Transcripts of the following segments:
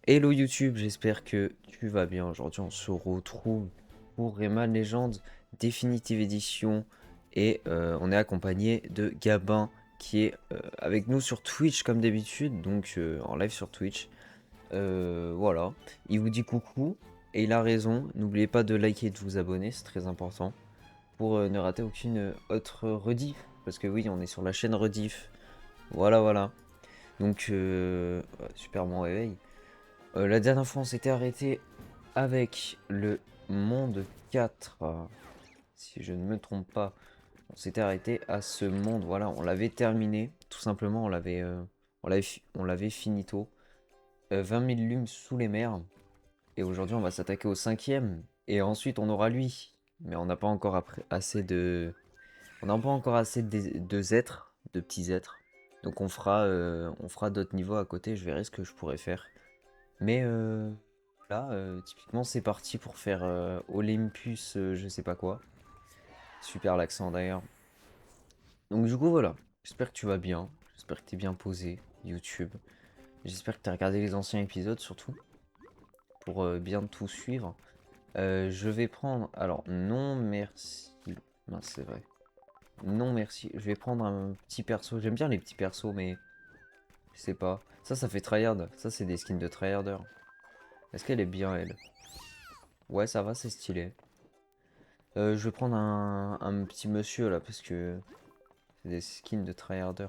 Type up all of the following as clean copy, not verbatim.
Hello YouTube, j'espère que tu vas bien. Aujourd'hui, on se retrouve pour Rayman Legends Definitive Edition et on est accompagné de Gabin qui est avec nous sur Twitch comme d'habitude, donc en live sur Twitch. Voilà, il vous dit coucou et il a raison. N'oubliez pas de liker et de vous abonner, c'est très important pour ne rater aucune autre rediff. Parce que oui, on est sur la chaîne rediff. Voilà, voilà. Donc, super mon réveil. La dernière fois, on s'était arrêté avec le monde 4. Si je ne me trompe pas, on s'était arrêté à ce monde. Voilà, on l'avait terminé. Tout simplement, on l'avait finito. 20 000 lumes sous les mers. Et aujourd'hui, on va s'attaquer au cinquième. Et ensuite, on aura lui. Mais on n'a pas encore assez de... On n'a pas encore assez de êtres, de petits êtres. Donc on fera d'autres niveaux à côté. Je verrai ce que je pourrais faire. Mais là, typiquement, c'est parti pour faire Olympus, je sais pas quoi. Super l'accent d'ailleurs. Donc du coup, voilà. J'espère que tu vas bien. J'espère que tu es bien posé, YouTube. J'espère que tu as regardé les anciens épisodes surtout, pour bien tout suivre. Je vais prendre... Alors, non merci. Mince, c'est vrai. Non merci. Je vais prendre un petit perso. J'aime bien les petits persos, mais je sais pas. Ça fait tryhard. Ça, c'est des skins de tryharder. Est-ce qu'elle est bien, elle? Ouais, ça va, c'est stylé. Je vais prendre un petit monsieur là parce que c'est des skins de tryharder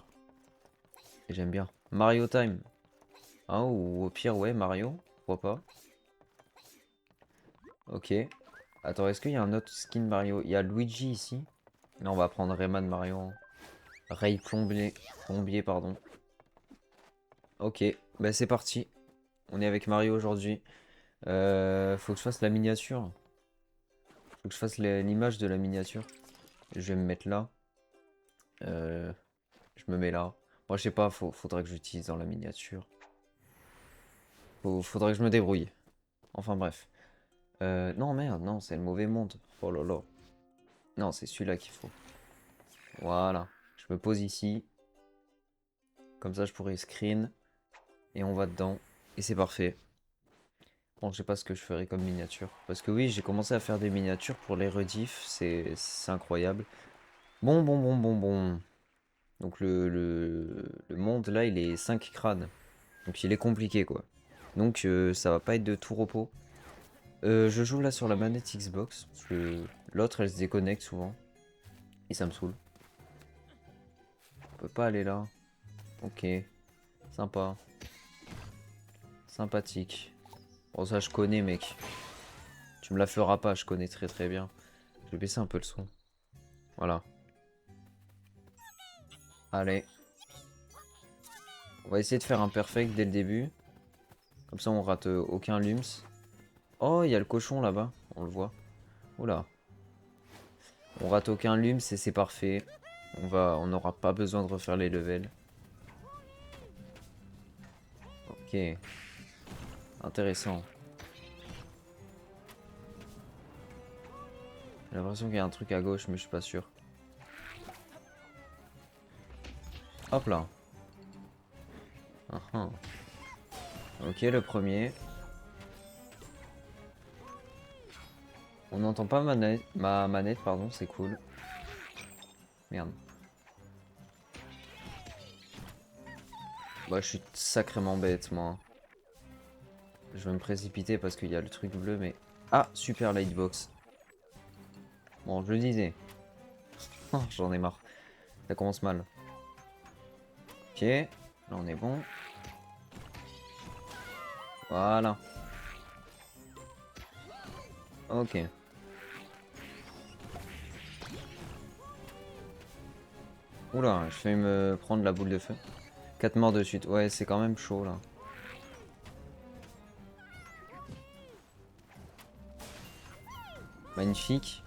et j'aime bien. Mario Time. Hein, ou au pire, ouais, Mario. Pourquoi pas. Ok. Attends, est-ce qu'il y a un autre skin Mario? Il y a Luigi ici. Non, on va prendre Rayman Mario, hein. Ray Plombier. Plombier, pardon. Ok, bah c'est parti. On est avec Mario aujourd'hui. Faut que je fasse la miniature. Faut que je fasse l'image de la miniature. Je vais me mettre là. Euh, je me mets là. Moi, je sais pas, faudrait que j'utilise dans la miniature. Faudrait que je me débrouille. Enfin bref. Non, merde, non, c'est le mauvais monde. Oh là là. Non, c'est celui-là qu'il faut. Voilà. Je me pose ici. Comme ça, je pourrais screen. Et on va dedans. Et c'est parfait. Bon, je sais pas ce que je ferai comme miniature. Parce que oui, j'ai commencé à faire des miniatures pour les rediffs. C'est incroyable. Bon. Donc le monde, là, il est 5 crânes. Donc il est compliqué, quoi. Donc ça va pas être de tout repos. Je joue là sur la manette Xbox, parce que l'autre elle se déconnecte souvent, et ça me saoule. On peut pas aller là. Ok, sympa, sympathique. Bon ça je connais mec, tu me la feras pas, je connais très très bien. Je vais baisser un peu le son. Voilà, allez. On va essayer de faire un perfect dès le début. Comme ça on rate aucun lums. Oh, il y a le cochon là-bas, on le voit. Oula. On rate aucun lums et c'est parfait. On n'aura pas besoin de refaire les levels. Ok, intéressant. J'ai l'impression qu'il y a un truc à gauche, mais je suis pas sûr. Hop là. Uhum. Ok, le premier. On n'entend pas ma manette, pardon, c'est cool. Merde. Bah, je suis sacrément bête, moi. Je vais me précipiter parce qu'il y a le truc bleu, mais... Ah, super lightbox. Bon, je le disais. J'en ai marre. Ça commence mal. Ok, là on est bon. Voilà. Ok. Oula, je vais me prendre la boule de feu. 4 morts de suite. Ouais, c'est quand même chaud, là. Magnifique.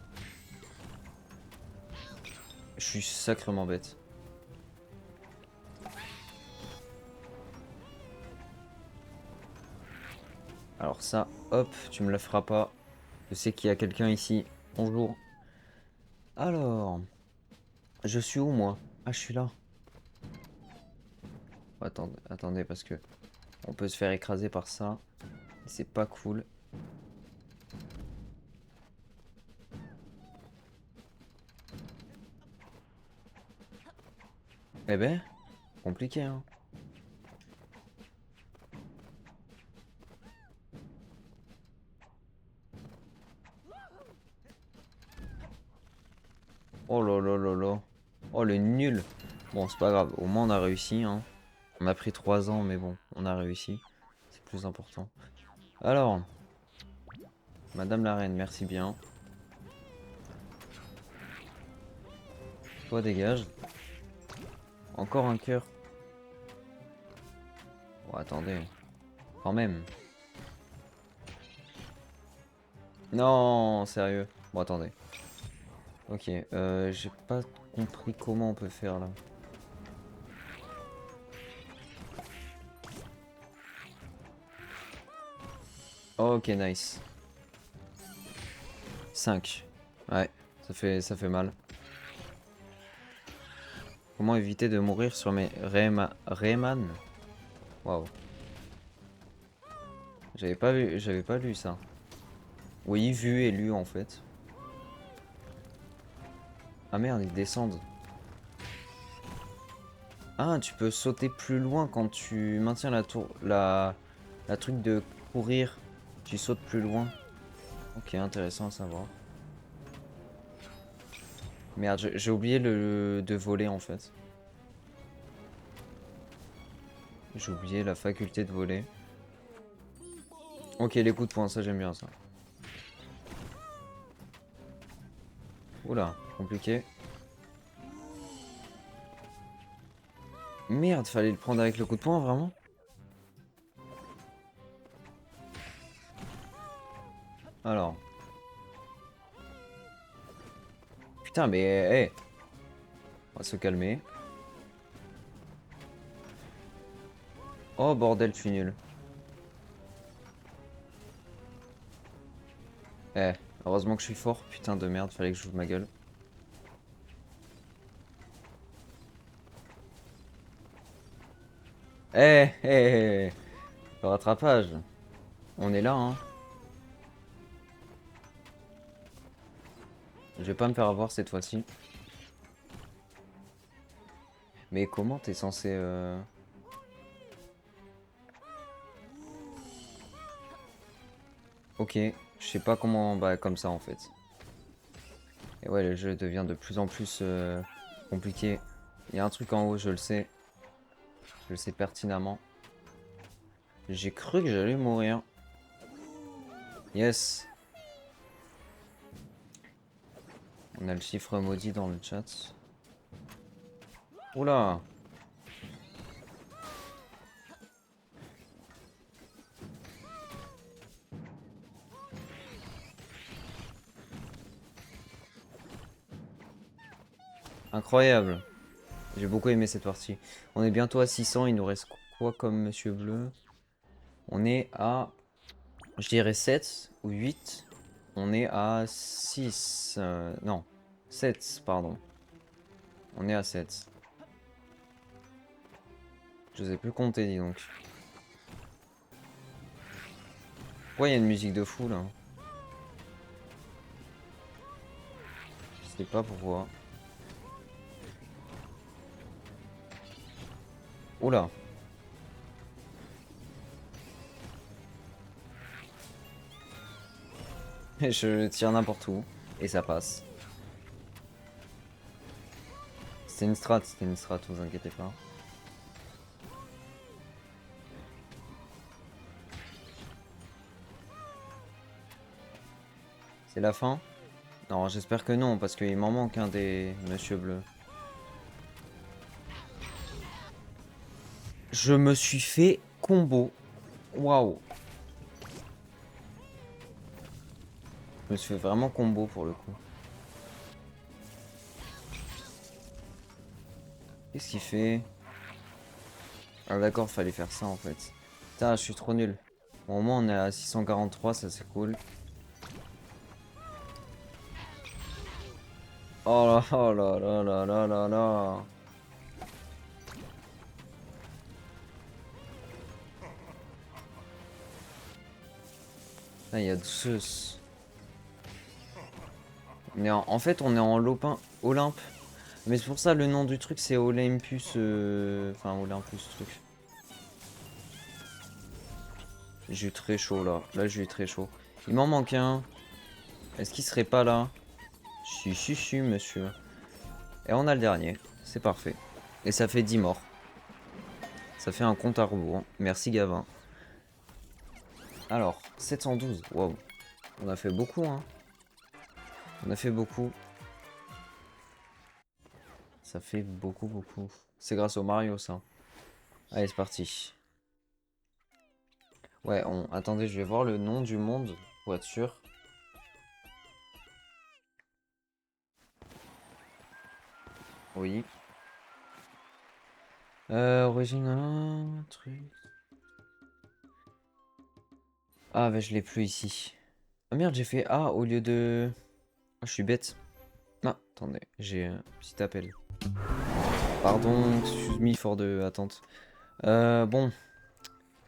Je suis sacrément bête. Alors ça, hop, tu me la feras pas. Je sais qu'il y a quelqu'un ici. Bonjour. Alors, je suis où moi? Ah, je suis là. Attendez, attendez, parce que... On peut se faire écraser par ça. C'est pas cool. Eh ben, compliqué, hein. Oh là là là là. Oh le nul. Bon, c'est pas grave. Au moins on a réussi, hein. On a pris 3 ans, mais bon, on a réussi. C'est plus important. Alors, Madame la Reine, merci bien. Toi, dégage. Encore un cœur. Oh, attendez. Quand même. Non, sérieux. Bon, attendez. Ok, j'ai pas compris comment on peut faire là. Ok, nice. 5. Ouais, ça fait mal. Comment éviter de mourir sur mes Rayman? Waouh. J'avais pas lu ça. Oui, vu et lu en fait. Ah merde, ils descendent. Ah, tu peux sauter plus loin quand tu maintiens la truc de courir. Tu sautes plus loin. Ok, intéressant à savoir. Merde, j'ai oublié de voler en fait. J'ai oublié la faculté de voler. Ok, les coups de poing, ça j'aime bien ça. Oula, compliqué. Merde, fallait le prendre avec le coup de poing, vraiment? Alors. Putain, mais hé, on va se calmer. Oh bordel, je suis nul. Eh, heureusement que je suis fort. Putain de merde, fallait que j'ouvre ma gueule. Eh, le rattrapage. On est là, hein. Je vais pas me faire avoir cette fois-ci. Mais comment t'es censé... Ok, je sais pas comment... Bah comme ça en fait. Et ouais, le jeu devient de plus en plus compliqué. Il y a un truc en haut, je le sais. Je le sais pertinemment. J'ai cru que j'allais mourir. Yes. On a le chiffre maudit dans le chat. Oula. Incroyable. J'ai beaucoup aimé cette partie. On est bientôt à 600. Il nous reste quoi comme Monsieur Bleu? On est à... Je dirais 7 ou 8. On est à 6. Non. 7, pardon. On est à 7. Je sais plus compter, dis donc. Pourquoi il y a une musique de fou là? Je sais pas pourquoi. Oula. Je tire n'importe où. Et ça passe. C'était une strat, vous inquiétez pas. C'est la fin? Non, j'espère que non, parce qu'il m'en manque un des Monsieur Bleu. Je me suis fait combo. Waouh. Je me suis fait vraiment combo pour le coup. Qu'est-ce qu'il fait? Ah d'accord, fallait faire ça en fait. Putain, je suis trop nul. Bon, au moins on est à 643, ça c'est cool. Oh là là là là là là. Ah, il y a Zeus. En fait, on est en Lopin Olympe. Mais c'est pour ça le nom du truc c'est Olympus. Enfin, Olympus truc. J'ai eu très chaud là. Là, j'ai eu très chaud. Il m'en manque un. Est-ce qu'il serait pas là? Si, si, si, monsieur. Et on a le dernier. C'est parfait. Et ça fait 10 morts. Ça fait un compte à rebours. Merci, Gavin. Alors, 712. Waouh. On a fait beaucoup, hein. On a fait beaucoup. Ça fait beaucoup, beaucoup. C'est grâce au Mario, ça. Allez, c'est parti. Ouais, attendez, je vais voir le nom du monde pour être sûr. Oui. Origine 1, truc. Ah, bah je l'ai plus ici. Ah merde, j'ai fait A au lieu de... Ah, je suis bête. Ah, attendez, j'ai un petit appel. Pardon, excuse me for de attente. Bon.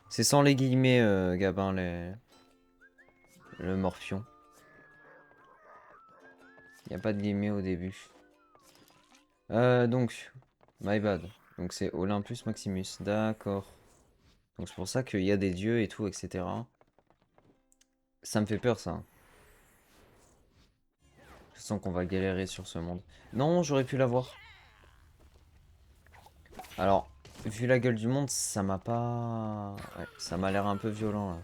C'est sans les guillemets, Gabin, le morpion. Il n'y a pas de guillemets au début. Donc, my bad. Donc c'est Olympus Maximus, d'accord. Donc c'est pour ça qu'il y a des dieux et tout, etc. Ça me fait peur, ça. Je sens qu'on va galérer sur ce monde. Non, j'aurais pu l'avoir. Alors, vu la gueule du monde, ça m'a pas... Ouais, ça m'a l'air un peu violent, là.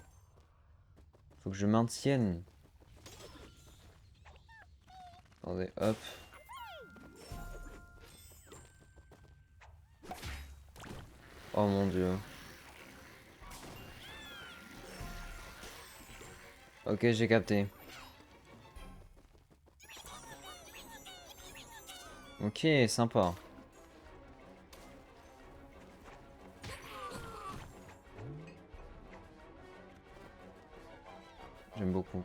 Faut que je maintienne. Attendez, hop. Oh mon dieu. Ok, j'ai capté. Ok, sympa. J'aime beaucoup.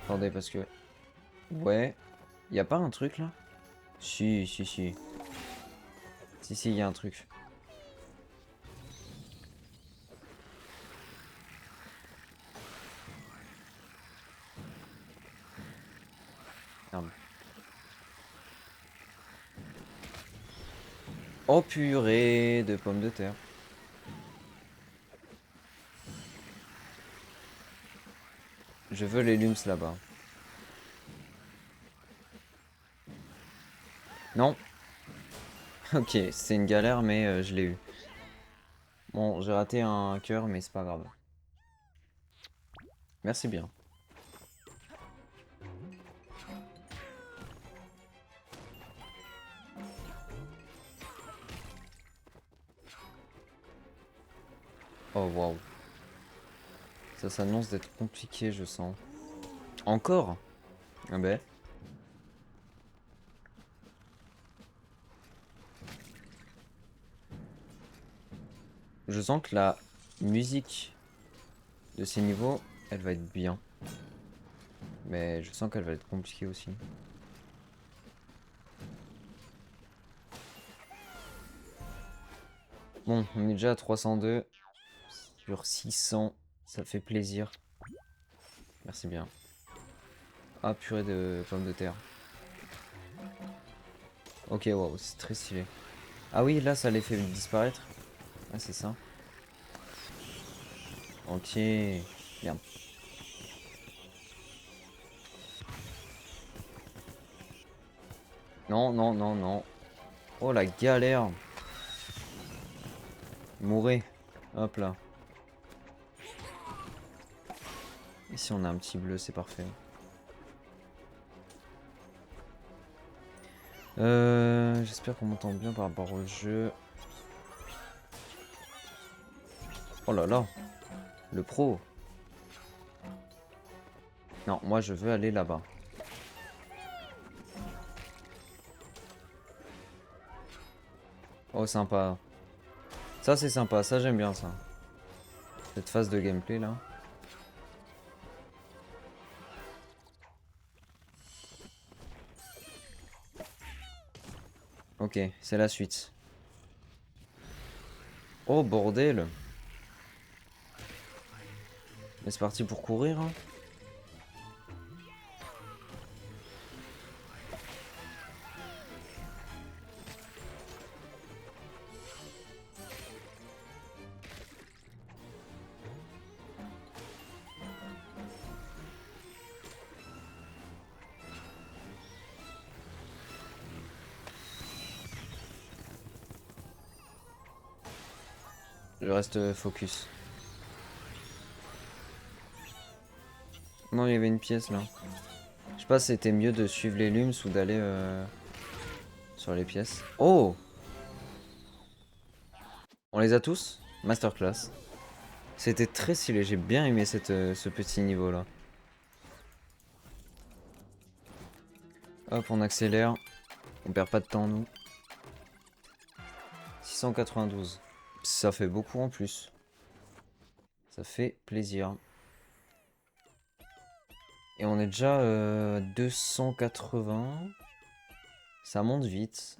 Attendez, parce que... Ouais. Y a pas un truc, là? Si, si, si. Si, si, y a un truc. Merde. Oh purée de pommes de terre. Je veux les lums là-bas. Non. Ok, c'est une galère, mais je l'ai eu. Bon, j'ai raté un cœur, mais c'est pas grave. Merci bien. Oh waouh. Ça s'annonce d'être compliqué, je sens. Encore? Ah ben. Je sens que la musique de ces niveaux, elle va être bien. Mais je sens qu'elle va être compliquée aussi. Bon, on est déjà à 302 sur 600. Ça fait plaisir. Merci bien. Ah, purée de pommes de terre. Ok, waouh, c'est très stylé. Ah oui, là, ça les fait disparaître. Ah, c'est ça. Ok. Bien. Non, non, non, non. Oh, la galère. Mourez. Hop là. Ici, on a un petit bleu, c'est parfait. J'espère qu'on m'entend bien par rapport au jeu. Oh là là. Le pro. Non, moi, je veux aller là-bas. Oh, sympa. Ça, c'est sympa. Ça, j'aime bien ça. Cette phase de gameplay, là. Ok, c'est la suite. Oh, bordel. Mais c'est parti pour courir, hein. Je reste focus. Non, il y avait une pièce là. Je sais pas si c'était mieux de suivre les lums ou d'aller sur les pièces. Oh! On les a tous? Masterclass. C'était très stylé, j'ai bien aimé ce petit niveau là. Hop, on accélère. On perd pas de temps nous. 692. Ça fait beaucoup en plus. Ça fait plaisir. Et on est déjà 280. Ça monte vite.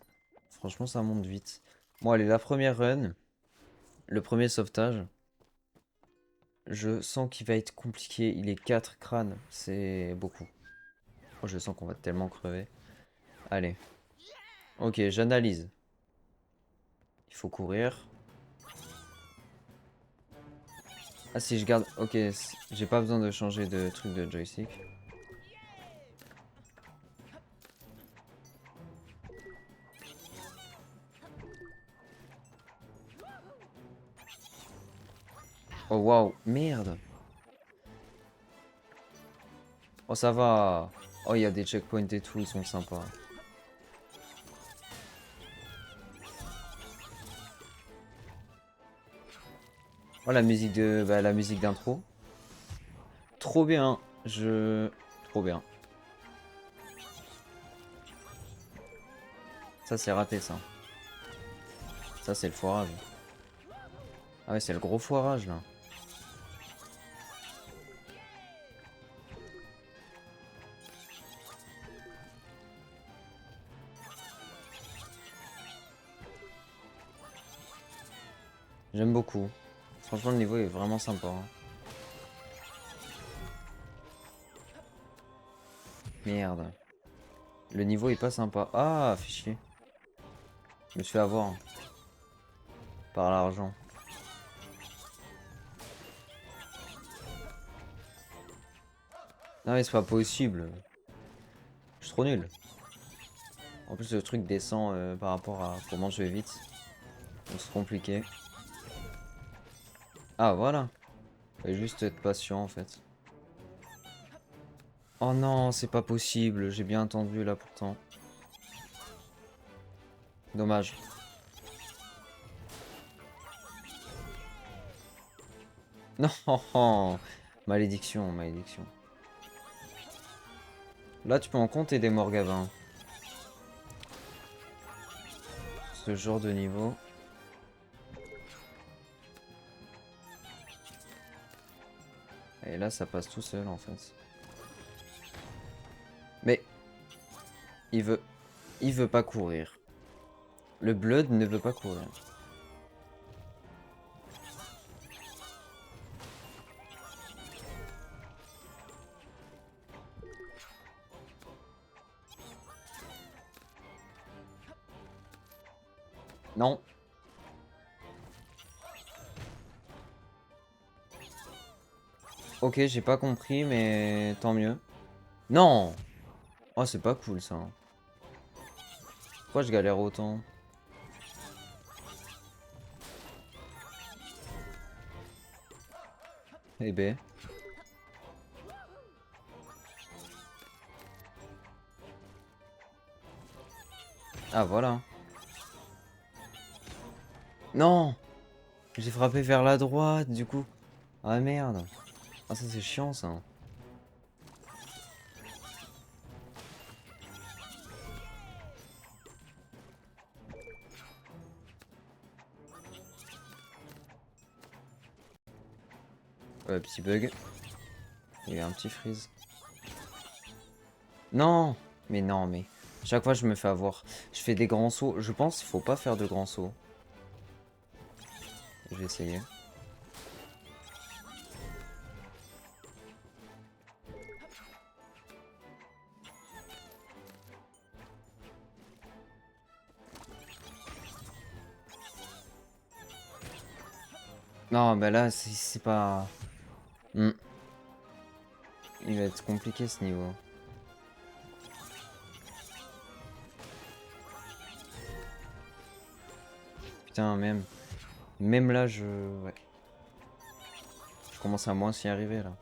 Franchement, ça monte vite. Bon, allez, la première run. Le premier sauvetage. Je sens qu'il va être compliqué. Il est 4 crânes. C'est beaucoup. Oh, je sens qu'on va tellement crever. Allez. Ok, j'analyse. Il faut courir. Ah, si je garde... Ok, j'ai pas besoin de changer de truc de joystick. Oh, waouh. Merde. Oh, ça va. Oh, il y a des checkpoints et tout. Ils sont sympas. Oh, la musique de... Bah, la musique d'intro. Trop bien. Trop bien. Ça, c'est raté, ça. Ça, c'est le foirage. Ah ouais, c'est le gros foirage, là. J'aime beaucoup. Franchement, le niveau est vraiment sympa, hein. Merde. Le niveau est pas sympa. Ah, fichier. Je me suis fait avoir, hein, par l'argent. Non mais c'est pas possible. Je suis trop nul. En plus le truc descend par rapport à comment je vais vite. Donc c'est compliqué. Ah voilà. Fallait juste être patient en fait. Oh non, c'est pas possible. J'ai bien entendu là pourtant. Dommage. Non. Malédiction, malédiction. Là tu peux en compter des morts gavins. Ce genre de niveau. Et là ça passe tout seul en fait. Mais il veut pas courir. Le Blood ne veut pas courir. Non. Ok, j'ai pas compris, mais tant mieux. Non! Oh, c'est pas cool ça. Pourquoi je galère autant? Eh ben. Ah, voilà. Non! J'ai frappé vers la droite, du coup. Ah, merde. Ah, ça, c'est chiant, ça. Ouais, petit bug. Il y a eu un petit freeze. Non! Mais non, mais... Chaque fois, je me fais avoir. Je fais des grands sauts. Je pense qu'il faut pas faire de grands sauts. Je vais essayer. Non, bah là, c'est pas... Hmm. Il va être compliqué ce niveau. Putain, même là, ouais. Je commence à moins s'y arriver, là.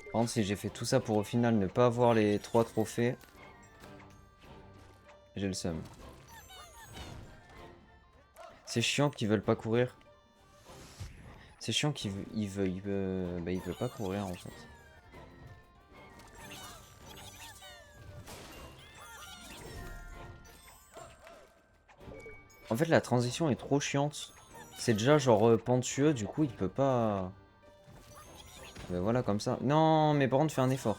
Par contre, si j'ai fait tout ça pour au final ne pas avoir les 3 trophées, j'ai le seum. C'est chiant qu'ils veulent pas courir. C'est chiant bah, il veut pas courir en fait. En fait, la transition est trop chiante. C'est déjà genre pentueux, du coup, il peut pas... Mais voilà, comme ça. Non, mais par contre, fais un effort.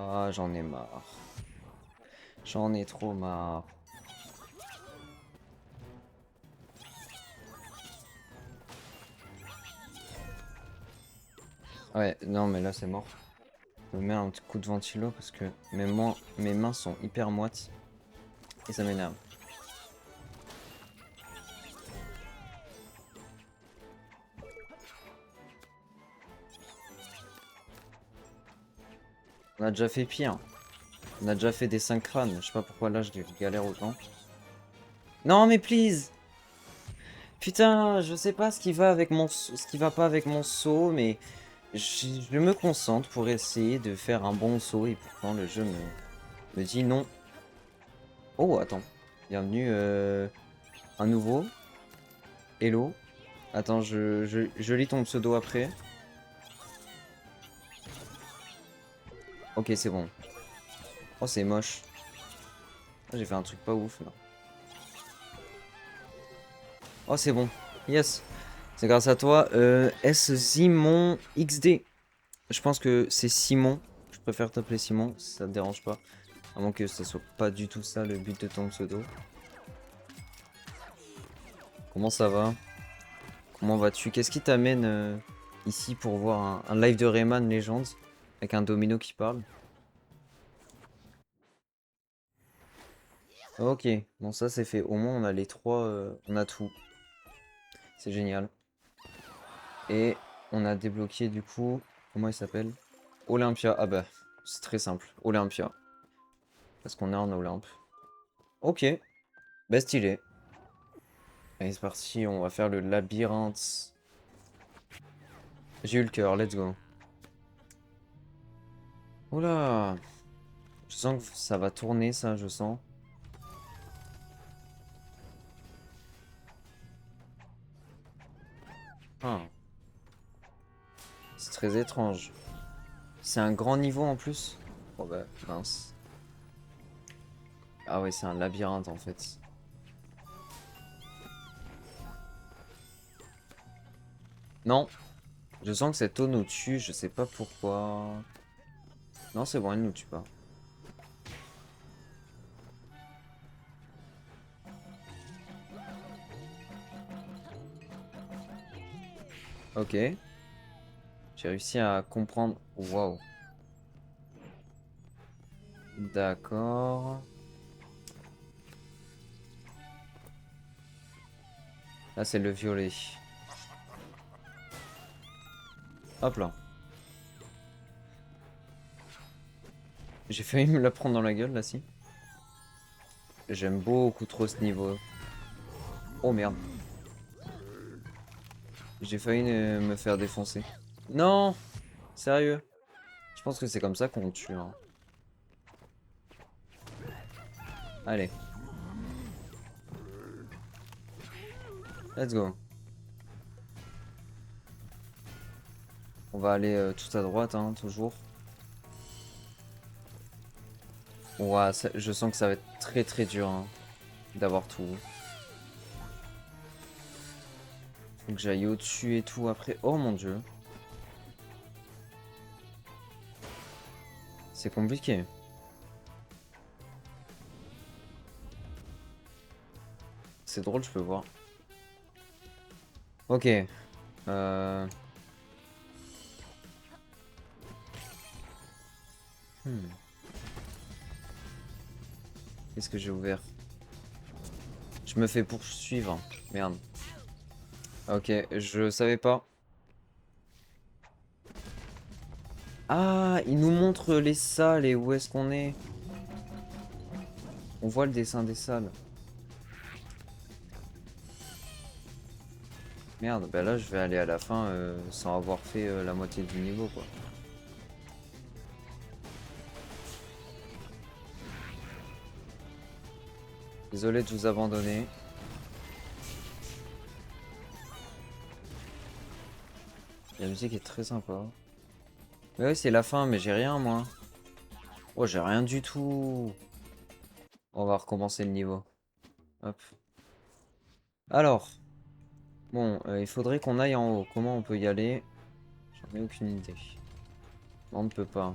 Ah, j'en ai marre. J'en ai trop marre. Ouais, non, mais là, c'est mort. Je me mets un petit coup de ventilo parce que mes mains sont hyper moites. Et ça m'énerve. On a déjà fait pire. On a déjà fait des 5 crânes. Je sais pas pourquoi là, je galère autant. Non, mais please! Putain, je sais pas ce qui va avec ce qui va pas avec mon saut, mais je me concentre pour essayer de faire un bon saut et pourtant le jeu me dit non. Oh, attends. Bienvenue, un nouveau. Hello. Attends, je lis ton pseudo après. Ok, c'est bon. Oh, c'est moche. Oh, j'ai fait un truc pas ouf là. Oh, c'est bon. Yes. C'est grâce à toi. S. Simon XD. Je pense que c'est Simon. Je préfère t'appeler Simon si ça te dérange pas. À moins que ça soit pas du tout ça le but de ton pseudo. Comment ça va? Comment vas-tu? Qu'est-ce qui t'amène ici pour voir un live de Rayman Legends avec un domino qui parle? Ok, bon ça c'est fait. Au moins on a les trois, on a tout. C'est génial. Et on a débloqué du coup, comment il s'appelle? Olympia. Ah bah, c'est très simple. Olympia. Parce qu'on est en Olympe. Ok, bah stylé. Allez c'est parti, on va faire le labyrinthe. J'ai eu le cœur, let's go. Oula! Je sens que ça va tourner ça, je sens. Ah, c'est très étrange. C'est un grand niveau en plus? Oh bah, mince. Ah ouais, c'est un labyrinthe en fait. Non, je sens que cette eau nous tue, je sais pas pourquoi. Non, c'est bon, elle nous tue pas. Ok, j'ai réussi à comprendre. Waouh. D'accord. Là, c'est le violet. Hop là. J'ai failli me la prendre dans la gueule là, si. J'aime beaucoup trop ce niveau. Oh merde. J'ai failli me faire défoncer. Non! Sérieux? Je pense que c'est comme ça qu'on tue, hein. Allez, let's go. On va aller tout à droite, hein, toujours. Ouah, je sens que ça va être très très dur hein, d'avoir tout. Faut que j'aille au-dessus et tout après. Oh mon dieu. C'est compliqué. C'est drôle, je peux voir. Ok. Euh... Hmm. Qu'est-ce que j'ai ouvert? Je me fais poursuivre. Merde. Ok, je savais pas. Ah, il nous montre les salles et où est-ce qu'on est. On voit le dessin des salles. Merde, bah là je vais aller à la fin sans avoir fait la moitié du niveau quoi. Désolé de vous abandonner. La musique est très sympa. Mais ouais, c'est la fin, mais j'ai rien moi. Oh, j'ai rien du tout. On va recommencer le niveau. Hop. Alors, bon, il faudrait qu'on aille en haut. Comment on peut y aller? J'en ai aucune idée. On ne peut pas.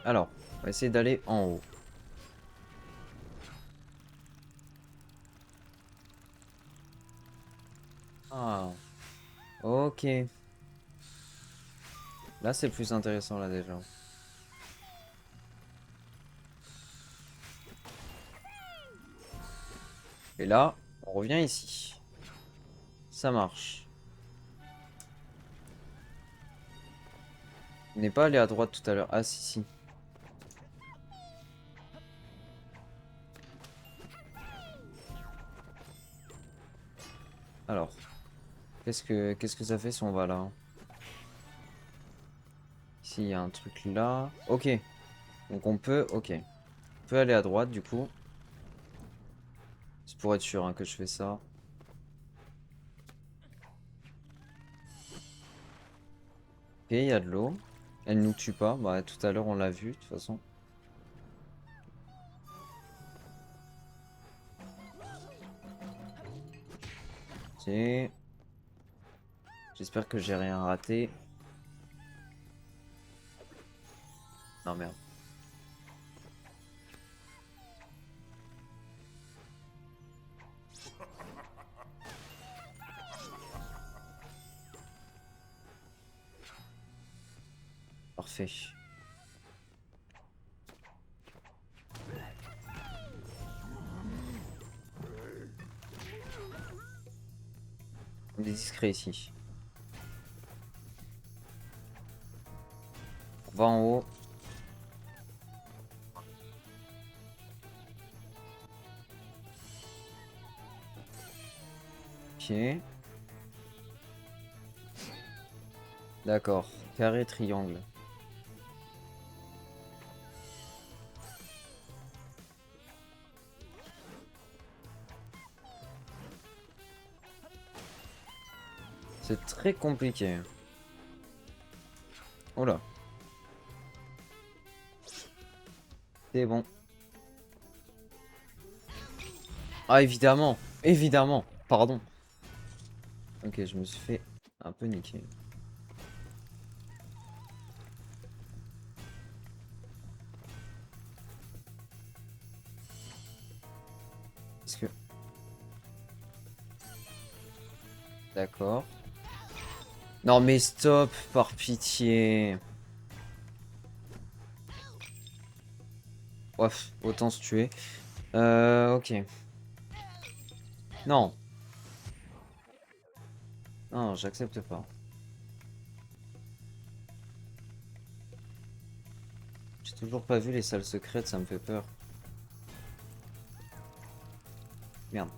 Alors, on va essayer d'aller en haut. Ah, ok. Là, c'est plus intéressant là déjà. Et là, on revient ici. Ça marche. On n'est pas allé à droite tout à l'heure. Ah, si, si. Alors, qu'est-ce que ça fait si on va là? Ici, il y a un truc là. Ok. Donc on peut... Ok. On peut aller à droite du coup. C'est pour être sûr hein, que je fais ça. Ok, il y a de l'eau. Elle nous tue pas. Bah, tout à l'heure, on l'a vu, de toute façon. Ok. J'espère que j'ai rien raté. Non, merde. Parfait. On est discret ici. On va en haut. Ok. D'accord. Carré, triangle. C'est très compliqué. Oh là. C'est bon. Ah, évidemment. Évidemment. Pardon. Ok, je me suis fait un peu niquer. Est-ce que... D'accord. Non mais stop, par pitié. Bref, autant se tuer. Ok. Non. Non, j'accepte pas. J'ai toujours pas vu les salles secrètes, ça me fait peur. Merde.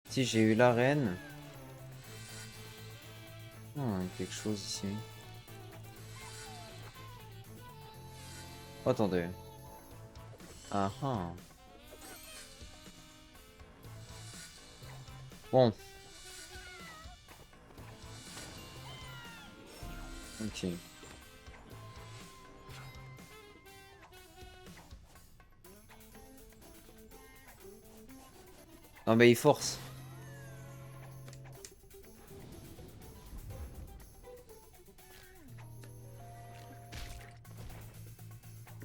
Si j'ai eu l'arène. Oh, quelque chose ici. Oh, attendez. Ah ah. Bon. Ok. Non mais il force.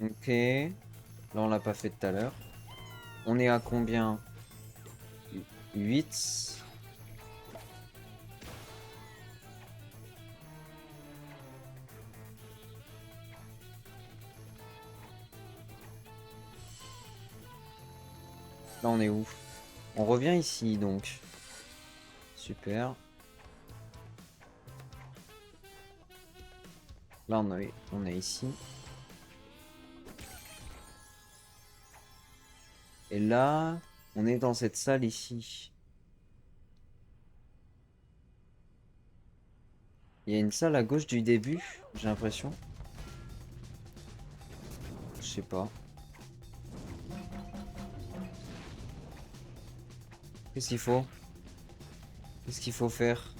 Ok. Là on l'a pas fait tout à l'heure. On est à combien? 8. Là, on est où? On revient ici, donc. Super. Là, on est ici. Et là, on est dans cette salle ici. Il y a une salle à gauche du début, j'ai l'impression. Je sais pas. Qu'est-ce qu'il faut? Qu'est-ce qu'il faut faire?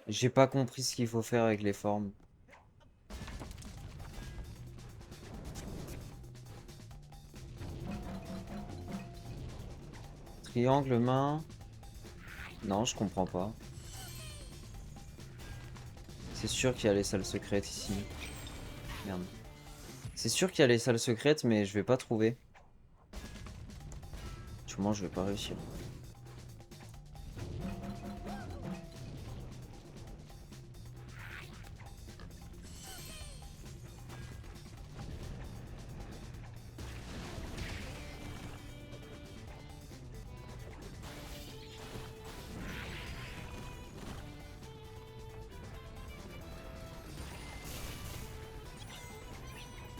J'ai pas compris ce qu'il faut faire avec les formes. Triangle, main. Non, je comprends pas. C'est sûr qu'il y a les salles secrètes ici. Merde. C'est sûr qu'il y a les salles secrètes, mais je vais pas trouver. Sûrement, je vais pas réussir.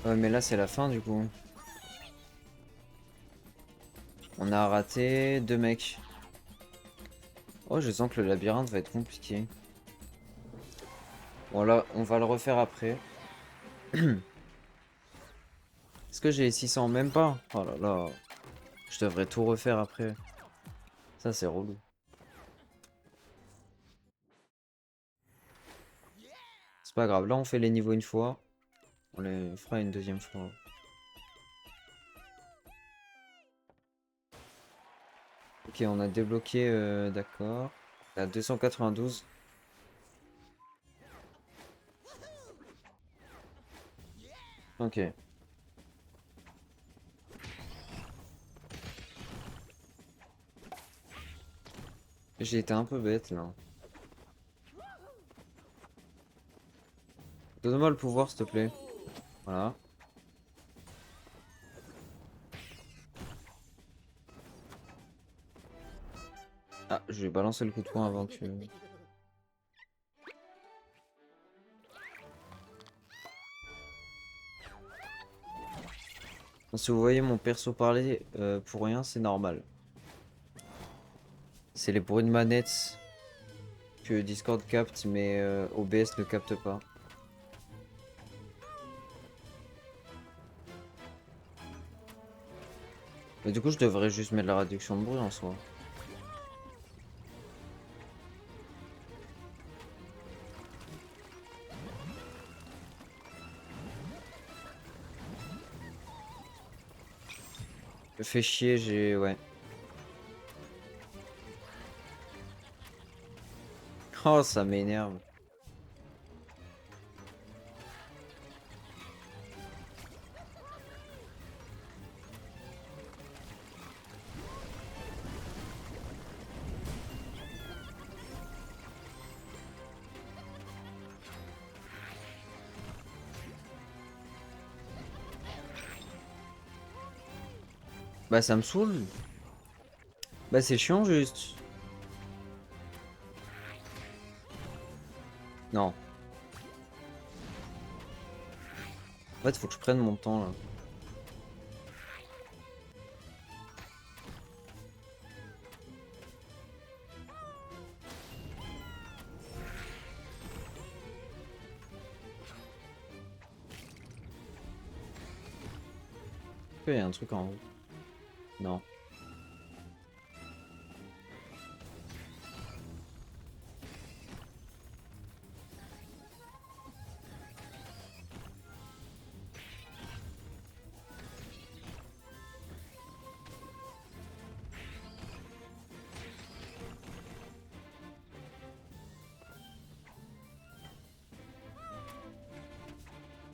Ouais, mais là, c'est la fin, du coup. On a raté 2 mecs. Oh, je sens que le labyrinthe va être compliqué. Bon, là, on va le refaire après. Est-ce que j'ai les 600? Même pas. Oh là là. Je devrais tout refaire après. Ça, c'est relou. C'est pas grave. Là, on fait les niveaux une fois. On les fera une deuxième fois. Ok, on a débloqué, d'accord. À 292. Ok. J'ai été un peu bête là. Donne-moi le pouvoir, s'il te plaît. Voilà. Ah, je vais balancer le coup de poing avant que... Si vous voyez mon perso parler pour rien, c'est normal. C'est les bruits de manette que Discord capte, mais OBS ne capte pas. Mais du coup, je devrais juste mettre la réduction de bruit en soi. Me fait chier, j'ai... Ouais. Oh, ça m'énerve. Bah, ça me saoule. Bah, c'est chiant juste. Non. En fait, faut que je prenne mon temps là. Il y a un truc en haut. Non.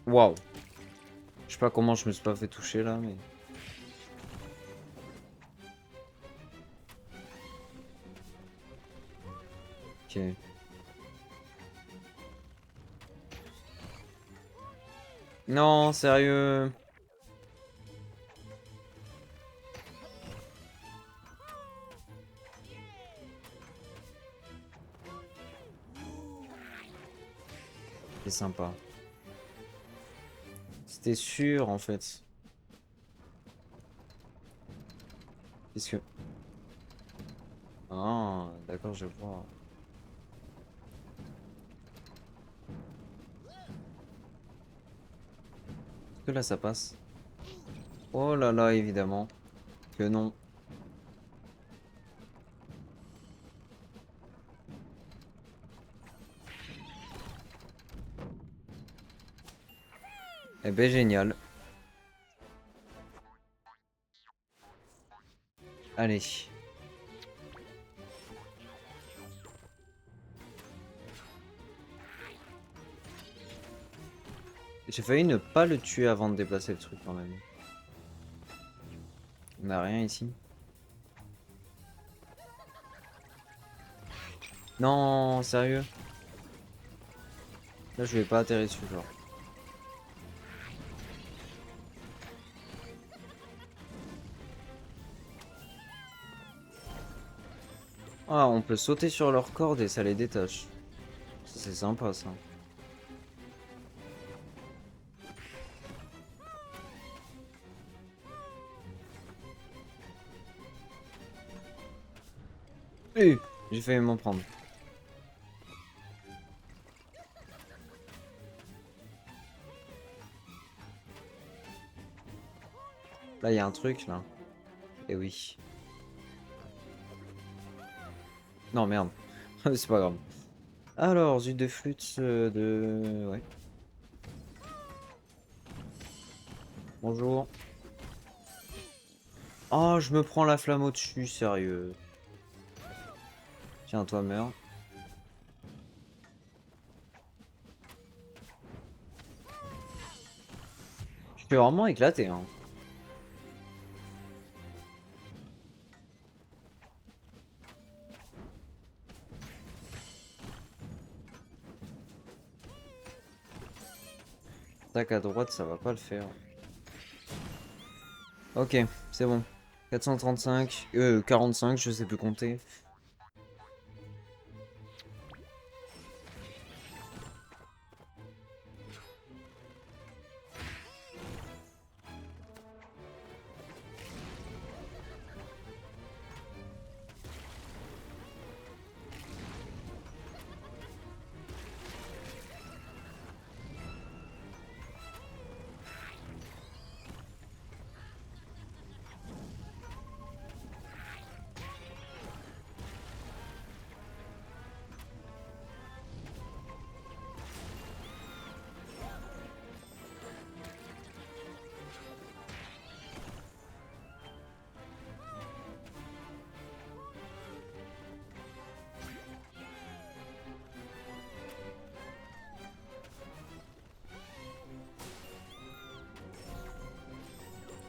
Waouh. Je sais pas comment je me suis pas fait toucher là, mais... Ok. Non, sérieux. C'est sympa. C'était sûr en fait. Qu'est-ce que... Ah, d'accord, je vois. Est-ce que là ça passe? Oh là là, évidemment. Que non. Eh ben génial. Allez. J'ai failli ne pas le tuer avant de déplacer le truc quand même. On a rien ici. Non, sérieux? Là je vais pas atterrir dessus genre. Ah, on peut sauter sur leur corde et ça les détache. Ça, c'est sympa ça. J'ai failli m'en prendre. Là, il y a un truc là. Eh oui. Non, merde. C'est pas grave. Alors, zut de flûte de... Ouais. Bonjour. Oh, je me prends la flamme au-dessus, sérieux. Tiens, toi, meurs. Je suis vraiment éclaté, hein. Tac à droite, ça va pas le faire. Ok, c'est bon. 435, 45, je sais plus compter.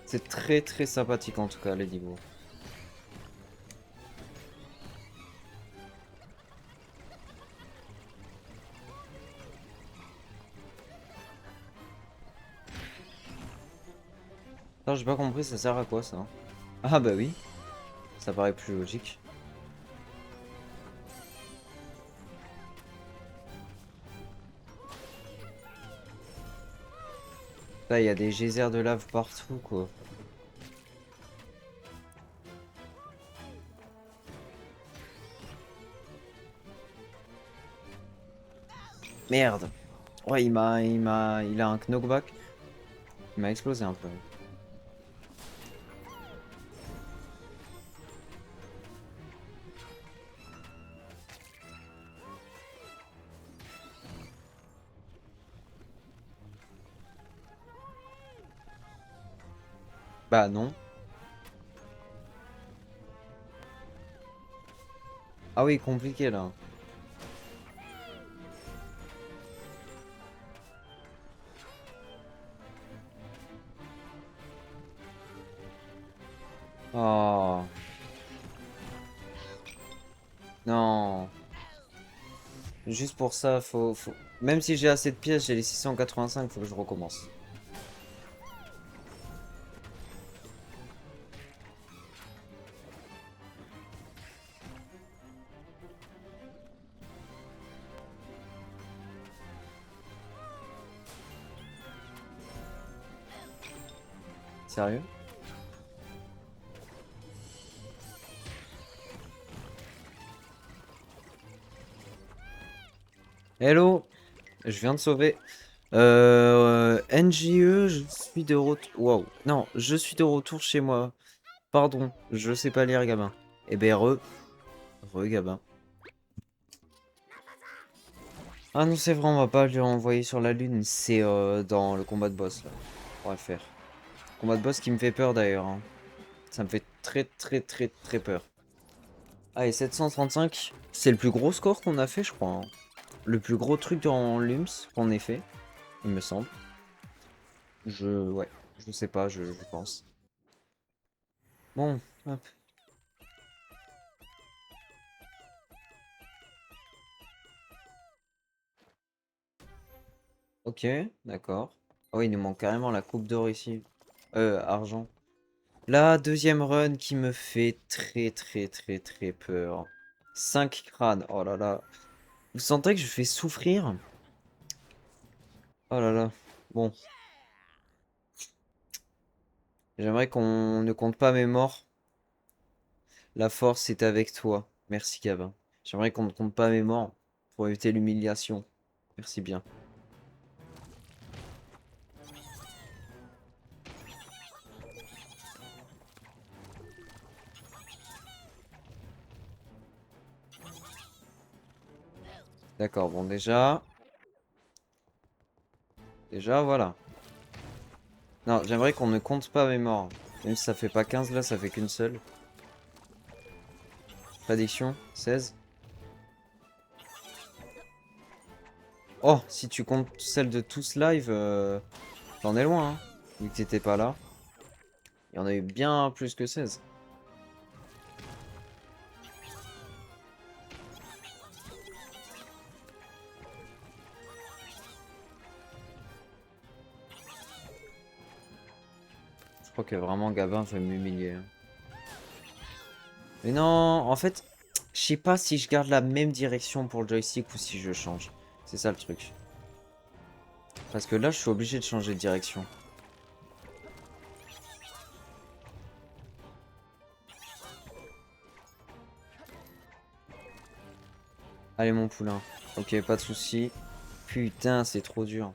C'est très très sympathique en tout cas, les niveaux. Non, j'ai pas compris, ça sert à quoi ça? Ah bah oui, ça paraît plus logique. Là, il y a des geysers de lave partout, quoi. Merde. Ouais, il a un knockback. Il m'a explosé un peu. Bah non. Ah oui, compliqué là. Oh. Non. Juste pour ça, Même si j'ai assez de pièces, j'ai les 685, faut que je recommence. Sérieux? Hello! Je viens de sauver. NJE, je suis de retour. Wow. Non, je suis de retour chez moi. Pardon, je sais pas lire, gamin. Eh ben, gamin. Ah non, c'est vrai, on va pas lui renvoyer sur la lune. C'est dans le combat de boss, là. On va le faire. Combat de boss qui me fait peur, d'ailleurs, hein. Ça me fait très, très, très, très peur. Ah, et 735, c'est le plus gros score qu'on a fait, je crois, hein. Le plus gros truc dans LUMS qu'on ait fait, il me semble. Ouais, je sais pas, je pense. Bon, hop. Ok, d'accord. Oh, il nous manque carrément la coupe d'or ici. Argent. La deuxième run qui me fait très très très très peur. 5 crânes, oh là là. Vous sentez que je fais souffrir? Oh là là. Bon, j'aimerais qu'on ne compte pas mes morts. La force est avec toi. Merci, Gabin. J'aimerais qu'on ne compte pas mes morts pour éviter l'humiliation. Merci bien. D'accord, bon, déjà. Déjà, voilà. Non, j'aimerais qu'on ne compte pas mes morts. Même si ça fait pas 15 là, ça fait qu'une seule. Prédiction, 16. Oh, si tu comptes celle de tous live, t'en es loin, hein. Vu que t'étais pas là. Il y en a eu bien plus que 16. Je crois que vraiment Gabin va m'humilier, hein. Mais non, en fait, je sais pas si je garde la même direction pour le joystick ou si je change. C'est ça le truc. Parce que là, je suis obligé de changer de direction. Allez, mon poulain. Ok, pas de souci. Putain, c'est trop dur.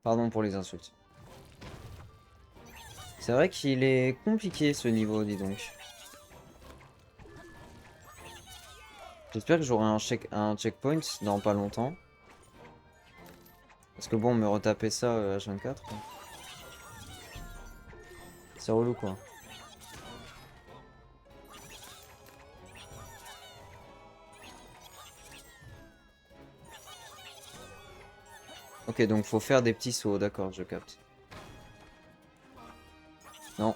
Pardon pour les insultes. C'est vrai qu'il est compliqué ce niveau, dis donc. J'espère que j'aurai un checkpoint dans pas longtemps. Parce que bon, me retaper ça H24, quoi. C'est relou, quoi. Ok, donc faut faire des petits sauts, d'accord, je capte. Non.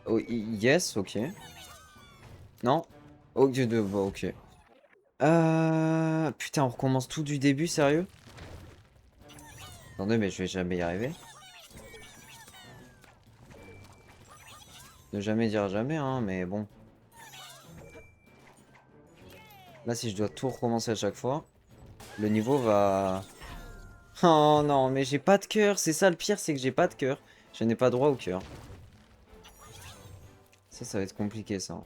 Oh, yes, ok. Non. Oh, Dieu de... Bon, ok. Putain, on recommence tout du début, sérieux? Attendez, mais je vais jamais y arriver. Ne jamais dire jamais, hein, mais bon. Là, si je dois tout recommencer à chaque fois, le niveau va... Oh non, mais j'ai pas de cœur. C'est ça le pire, c'est que j'ai pas de cœur. Je n'ai pas droit au cœur. Ça va être compliqué, ça.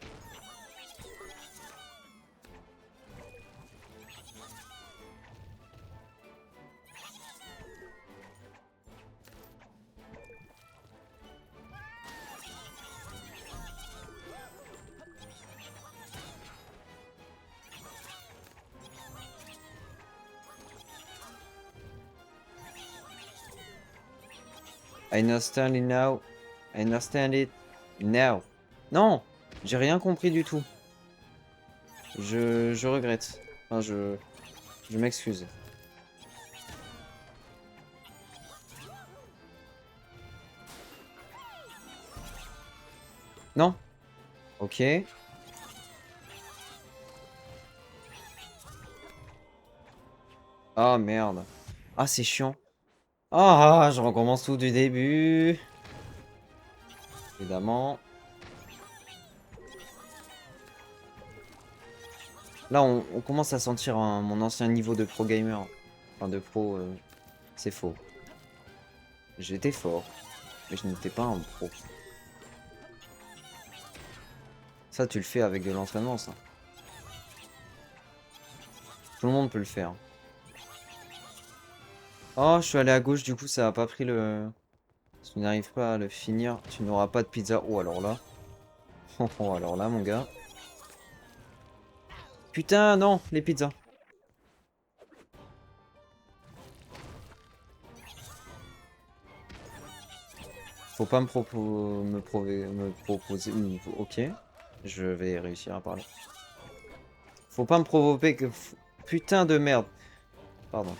I understand it now. I understand it now. Non! J'ai rien compris du tout. Je regrette. Enfin, je m'excuse. Non? Ok. Ah merde. Ah c'est chiant. Ah, je recommence tout du début. Évidemment. Là, on commence à sentir mon ancien niveau de pro gamer. Enfin, de pro, c'est faux. J'étais fort, mais je n'étais pas un pro. Ça, tu le fais avec de l'entraînement, ça. Tout le monde peut le faire. Oh, je suis allé à gauche, du coup, ça a pas pris le... Si tu n'arrives pas à le finir, tu n'auras pas de pizza. Oh, alors là. Oh, alors là, mon gars. Putain, non, les pizzas. Faut pas me proposer... Ok, je vais réussir à parler. Faut pas me provoquer que... Putain de merde. Pardon.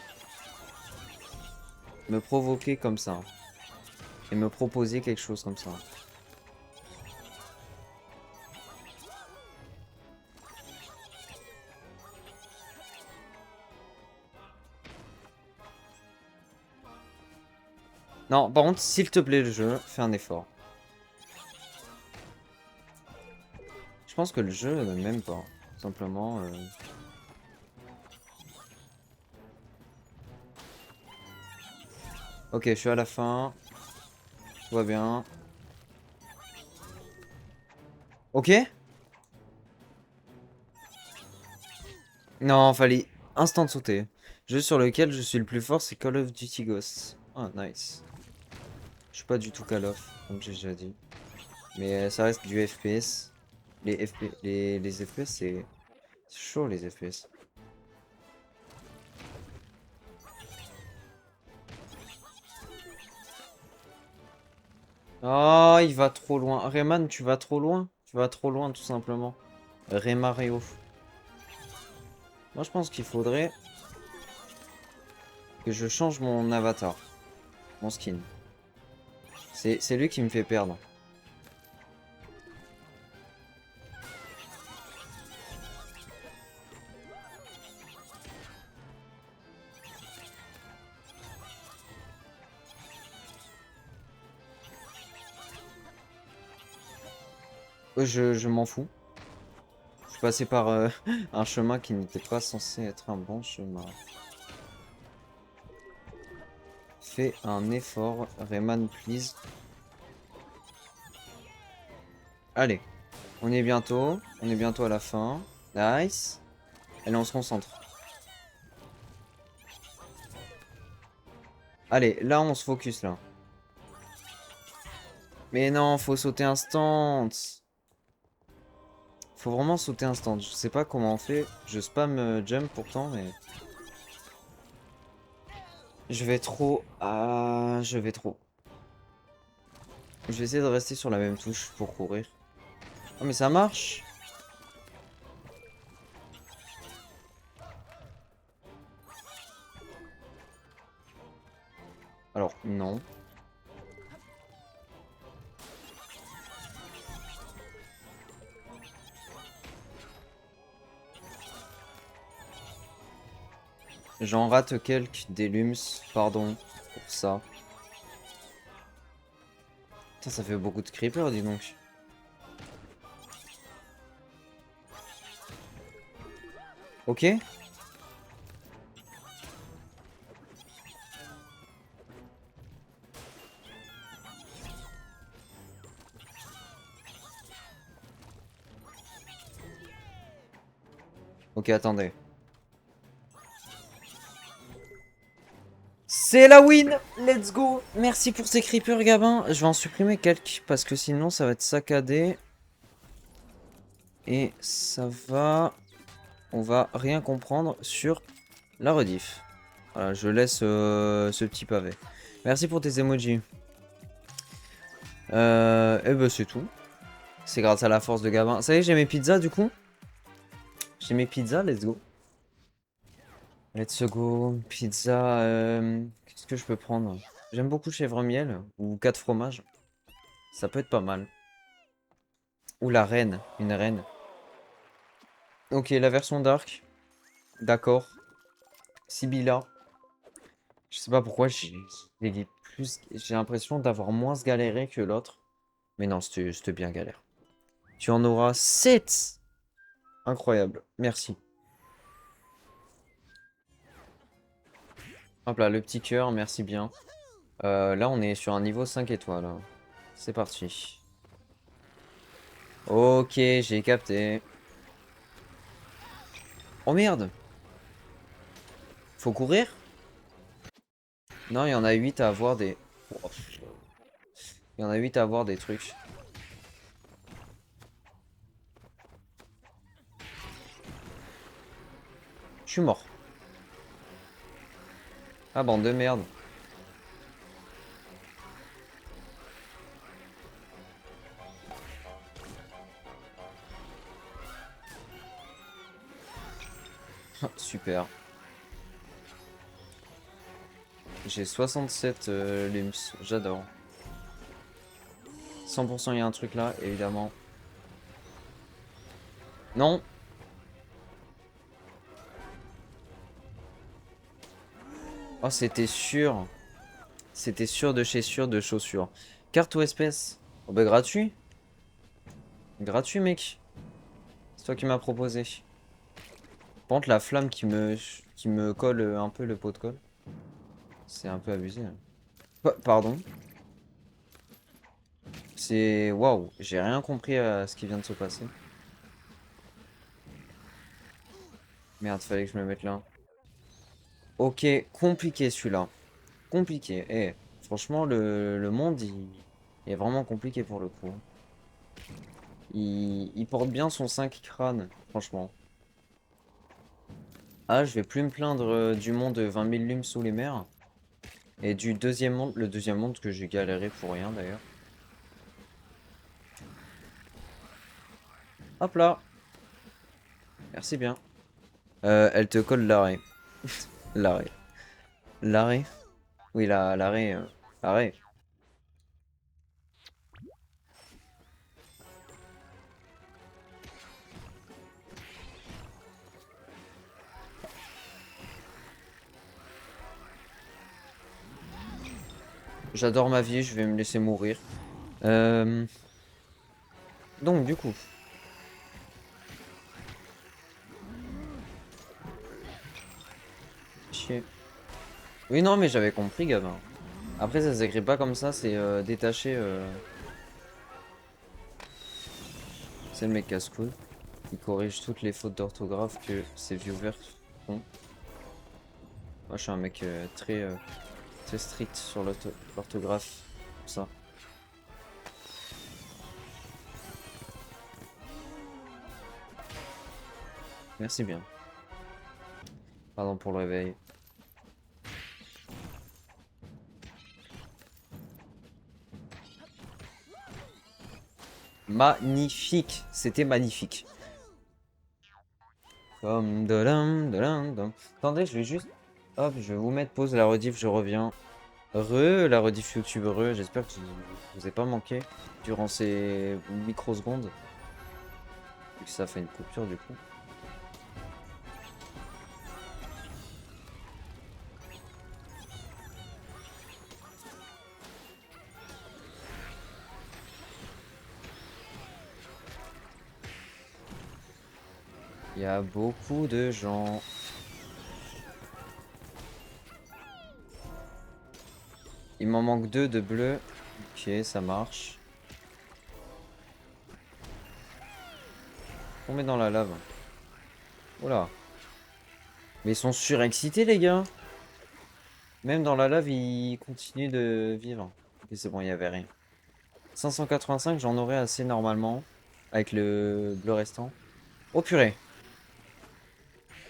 Me provoquer comme ça. Et me proposer quelque chose comme ça. Non, par contre, s'il te plaît, le jeu, fais un effort. Je pense que le jeu ne m'aime pas. Simplement... Ok, je suis à la fin. Tout va bien. Ok? Non, fallait instant de sauter. Jeu sur lequel je suis le plus fort, c'est Call of Duty Ghosts. Ah, nice. Je suis pas du tout Call of, comme j'ai déjà dit. Mais ça reste du FPS. Les FPS, c'est chaud, les FPS. Oh, il va trop loin. Rayman, tu vas trop loin. Tu vas trop loin, tout simplement. Raymario. Moi, je pense qu'il faudrait que je change mon avatar. Mon skin. C'est lui qui me fait perdre. Je m'en fous. Je suis passé par un chemin qui n'était pas censé être un bon chemin. Fais un effort, Rayman, please. Allez, on est bientôt à la fin. Nice. Allez, on se concentre. Allez, là, on se focus, là. Mais non, faut sauter instant. Faut vraiment sauter instant. Je sais pas comment on fait. Je spam jump pourtant, mais... Je vais trop... Ah, je vais trop. Je vais essayer de rester sur la même touche pour courir. Oh, mais ça marche. Alors, non. J'en rate quelques des lums, pardon pour ça. Putain, ça fait beaucoup de creepers, dis donc. Ok. Ok, attendez. C'est la win! Let's go! Merci pour ces creepers, Gabin. Je vais en supprimer quelques parce que sinon ça va être saccadé. Et ça va... On va rien comprendre sur la rediff. Voilà, je laisse ce petit pavé. Merci pour tes emojis. Et ben c'est tout. C'est grâce à la force de Gabin. Ça y est, j'ai mes pizzas du coup. J'ai mes pizzas, let's go. Let's go. Pizza. Qu'est-ce que je peux prendre? J'aime beaucoup chèvre miel ou 4 fromages. Ça peut être pas mal. Ou la reine. Une reine. Ok, la version Dark. D'accord. Sibylla. Je sais pas pourquoi j'ai l'impression d'avoir moins galéré que l'autre. Mais non, c'était bien galère. Tu en auras 7. Incroyable. Merci. Hop là, le petit cœur, merci bien. Là, on est sur un niveau 5 étoiles, hein. C'est parti. Ok, j'ai capté. Oh merde! Faut courir? Non, il y en a 8 à avoir des... Oh. Il y en a 8 à avoir des trucs. Je suis mort. Ah, bande de merde. Super. J'ai 67 lumps. J'adore. 100% il y a un truc là, évidemment. Non! Oh, c'était sûr. C'était sûr de chez sûr de chaussures. Carte ou espèce? Oh bah gratuit. Gratuit, mec. C'est toi qui m'as proposé. Par contre, la flamme qui me colle un peu le pot de colle. C'est un peu abusé, hein. Pardon. C'est... Waouh. J'ai rien compris à ce qui vient de se passer. Merde, fallait que je me mette là. Ok, compliqué celui-là. Compliqué. Eh, franchement, le monde, il est vraiment compliqué pour le coup, hein. Il porte bien son 5 crânes, franchement. Ah, je vais plus me plaindre du monde de 20 000 lumes sous les mers. Et du deuxième monde, le deuxième monde que j'ai galéré pour rien d'ailleurs. Hop là. Merci bien. Elle te colle l'arrêt. L'arrêt. L'arrêt. Oui, l'arrêt. L'arrêt. J'adore ma vie, je vais me laisser mourir. Euh, Donc, du coup. Chier. Oui, non, mais j'avais compris, gamin. Après, ça s'écrit pas comme ça, c'est détaché. C'est le mec casse-couille. Il corrige toutes les fautes d'orthographe que ses viewers font. Moi, je suis un mec très strict sur l'orthographe. Ça. Merci bien. Pardon pour le réveil. Magnifique. C'était magnifique. Comme de dum. Attendez, je vais juste... Hop, je vais vous mettre pause la rediff, je reviens. La rediff YouTube, j'espère que vous ai pas manqué durant ces microsecondes. Vu que ça fait une coupure du coup. Il y a beaucoup de gens. Il m'en manque 2 de bleu. Ok, ça marche. On met dans la lave. Oula. Mais ils sont surexcités les gars. Même dans la lave, ils continuent de vivre. Ok, c'est bon, il y avait rien. 585, j'en aurais assez normalement. Avec le bleu restant. Oh purée.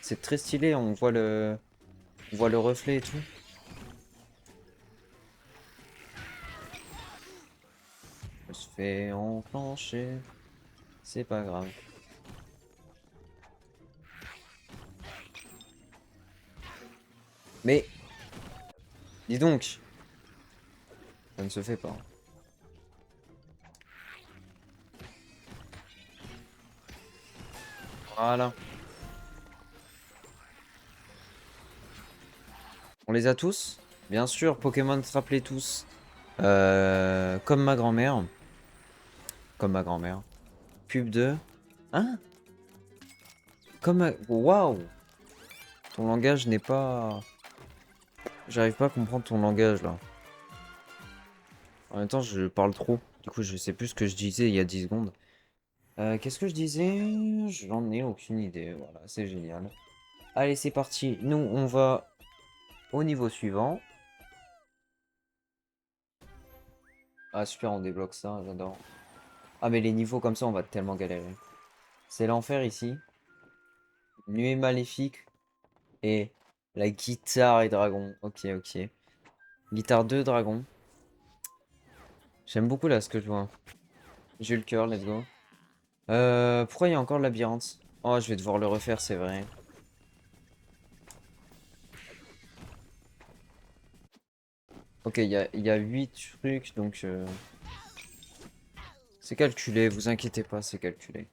C'est très stylé, on voit le reflet et tout. Je se fait enclencher. C'est pas grave. Mais, dis donc, ça ne se fait pas. Voilà. On les a tous? Bien sûr, Pokémon Trap-les tous. Comme ma grand-mère. Comme ma grand-mère. Pub de... Hein? Comme ma... Waouh! Ton langage n'est pas... J'arrive pas à comprendre ton langage, là. En même temps, je parle trop. Du coup, je sais plus ce que je disais il y a 10 secondes. Qu'est-ce que je disais? J'en ai aucune idée. Voilà, c'est génial. Allez, c'est parti. Nous, on va au niveau suivant. Ah, super, on débloque ça. J'adore. Ah, mais les niveaux comme ça, on va tellement galérer. C'est l'enfer ici. Nuée maléfique et la guitare et dragon. Ok, ok. Guitare 2 dragon. J'aime beaucoup là ce que je vois. J'ai eu le cœur, let's go. Pourquoi il y a encore le labyrinthe? Oh, je vais devoir le refaire, c'est vrai. Ok, il y a 8 trucs, donc c'est calculé, vous inquiétez pas, c'est calculé.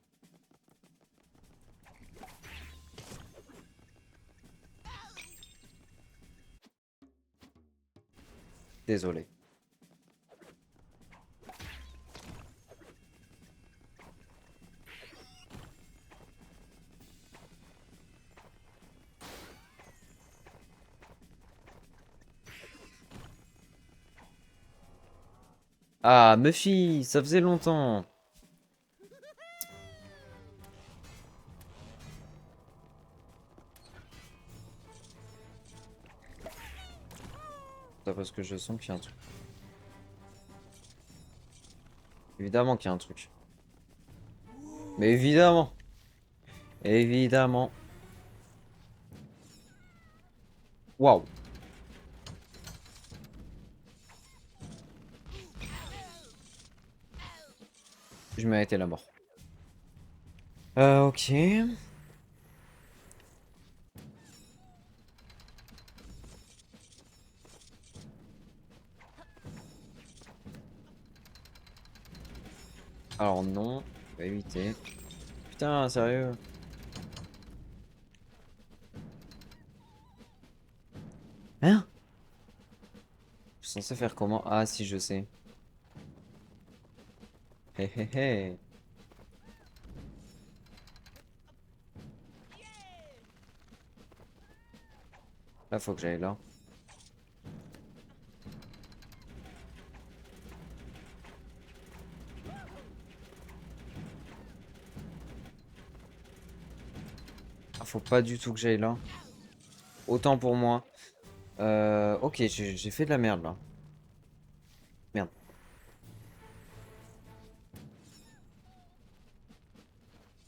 Désolé. Ah, Muffy, ça faisait longtemps. C'est parce que je sens qu'il y a un truc. Évidemment qu'il y a un truc. Mais évidemment. Évidemment. Waouh. Je méritais la mort. Ok. Alors non, on va éviter. Putain, sérieux. Hein? Je suis censé faire comment? Ah, si, je sais. Hé hé hé. Là, faut que j'aille là. Ah, faut pas du tout que j'aille là. Autant pour moi. Ok, j'ai fait de la merde là. Merde.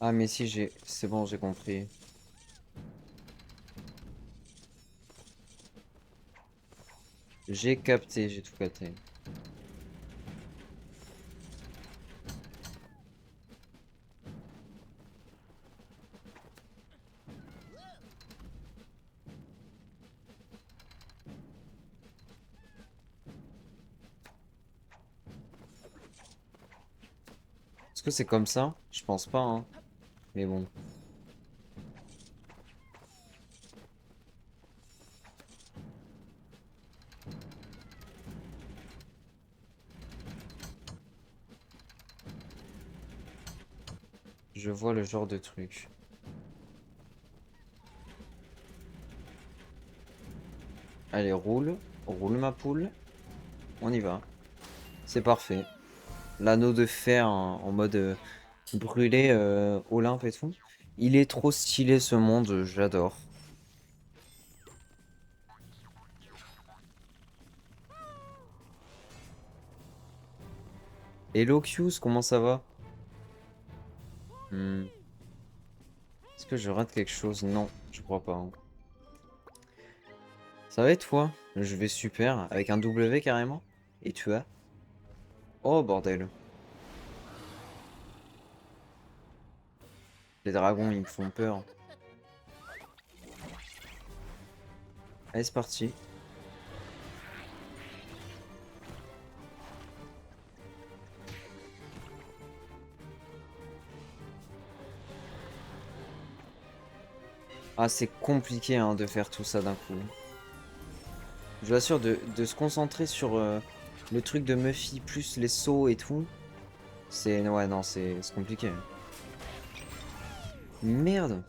Ah, mais si, c'est bon, j'ai compris. J'ai capté, j'ai tout capté. Est-ce que c'est comme ça? Je pense pas, hein. Mais bon. Je vois le genre de truc. Allez, roule. Roule ma poule. On y va. C'est parfait. L'anneau de fer en mode brûlé Olympe et tout. Il est trop stylé ce monde, j'adore. Hello Q's, comment ça va? Hmm. Est-ce que je rate quelque chose? Non, je crois pas, hein. Ça va être toi? Je vais super, avec un W carrément. Et tu as? Oh bordel. Les dragons, ils me font peur. Allez, c'est parti. Ah, c'est compliqué hein, de faire tout ça d'un coup. Je vous assure, de se concentrer sur le truc de Muffy plus les sauts et tout. C'est... Ouais, non, c'est compliqué. Merde.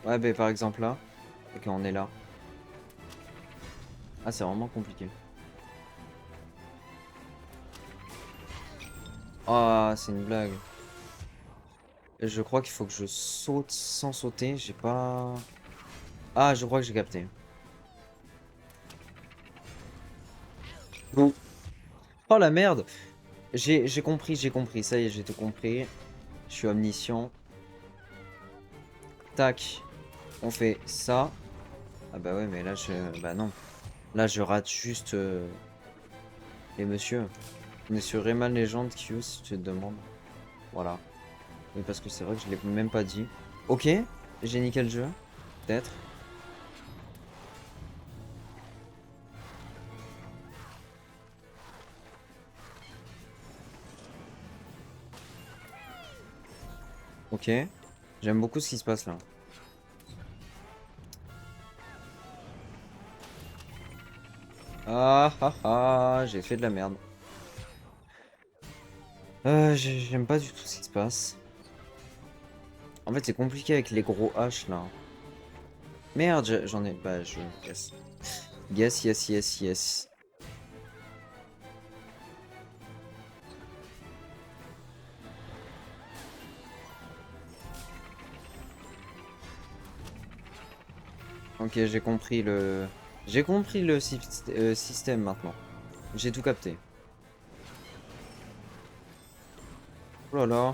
Ouais, bah par exemple là. Ok, on est là. Ah, c'est vraiment compliqué. Ah, c'est une blague. Je crois qu'il faut que je saute sans sauter. J'ai pas... Ah, je crois que j'ai capté. Bon. Oh la merde. J'ai compris, j'ai compris. Ça y est, j'ai tout compris. Je suis omniscient. Tac. On fait ça. Ah bah ouais, mais là, je... Bah non. Là, je rate juste... Et monsieur. Monsieur Rayman Legend Q, si tu te demandes. Voilà. Mais parce que c'est vrai que je l'ai même pas dit. Ok. J'ai niqué le jeu. Peut-être. Ok. J'aime beaucoup ce qui se passe là. Ah ah ah, j'ai fait de la merde. J'aime pas du tout ce qui se passe. En fait, c'est compliqué avec les gros H là. Merde, j'en ai. Bah, je. Yes. Yes, yes, yes, yes. Ok, j'ai compris le. J'ai compris le système maintenant. J'ai tout capté. Oh là là.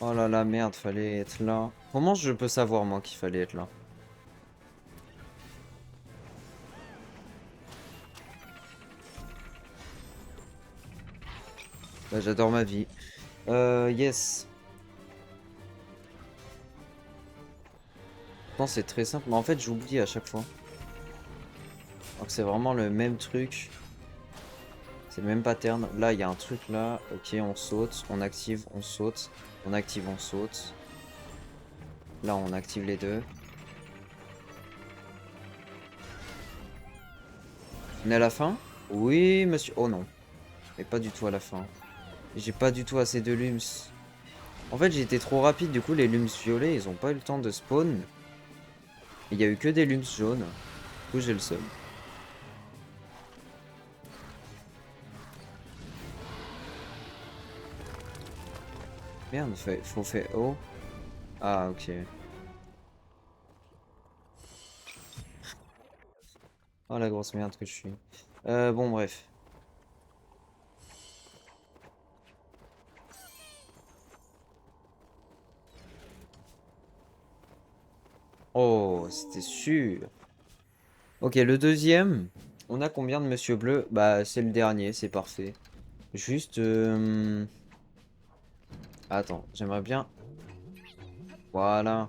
Oh là là, merde, fallait être là. Comment je peux savoir moi qu'il fallait être là? Bah, j'adore ma vie. Yes. Pourtant, c'est très simple. Mais en fait, j'oublie à chaque fois. Alors que c'est vraiment le même truc. C'est le même pattern. Là, il y a un truc là. Ok, on saute. On active, on saute. On active, on saute. Là, on active les deux. On est à la fin? Oui, monsieur. Oh non. Mais pas du tout à la fin. J'ai pas du tout assez de lums. En fait, j'ai été trop rapide. Du coup, les lums violets, ils ont pas eu le temps de spawn. Il y a eu que des lums jaunes. Du coup, j'ai le seum. Merde, faut faire oh. Ah, ok. Oh la grosse merde que je suis. Bon, bref. Oh, c'était sûr. Ok, le deuxième. On a combien de Monsieur Bleu? Bah, c'est le dernier, c'est parfait. Juste... Attends, j'aimerais bien... Voilà.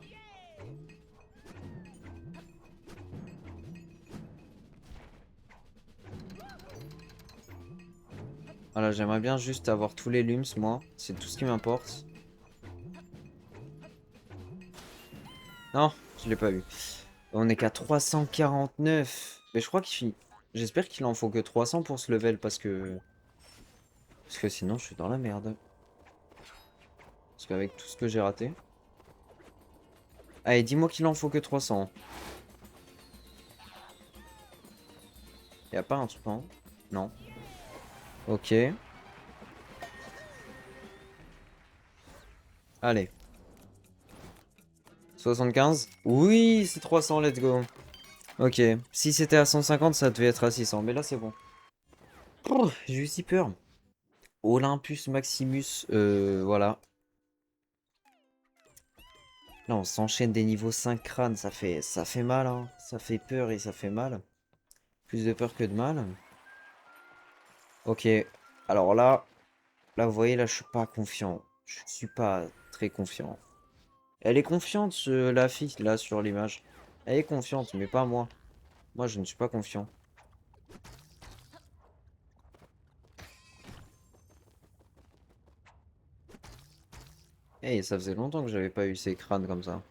Voilà, j'aimerais bien juste avoir tous les lums, moi. C'est tout ce qui m'importe. Non, je l'ai pas eu. On est qu'à 349. Mais je crois qu'il... J'espère qu'il en faut que 300 pour ce level, parce que... Parce que sinon, je suis dans la merde. Parce qu'avec tout ce que j'ai raté... Allez, dis-moi qu'il en faut que 300. Y a pas un truc, non? Non. Ok. Allez. 75? Oui, c'est 300, let's go. Ok. Si c'était à 150, ça devait être à 600. Mais là, c'est bon. Oh, j'ai eu si peur. Olympus Maximus. Voilà. Là, on s'enchaîne des niveaux 5 crânes. Ça fait mal, hein. Ça fait peur et ça fait mal. Plus de peur que de mal. Ok. Alors là, vous voyez, là, je suis pas confiant. Je suis pas très confiant. Elle est confiante, la fille, là, sur l'image. Elle est confiante, mais pas moi. Moi, je ne suis pas confiant. Hey, ça faisait longtemps que j'avais pas eu ces crânes comme ça.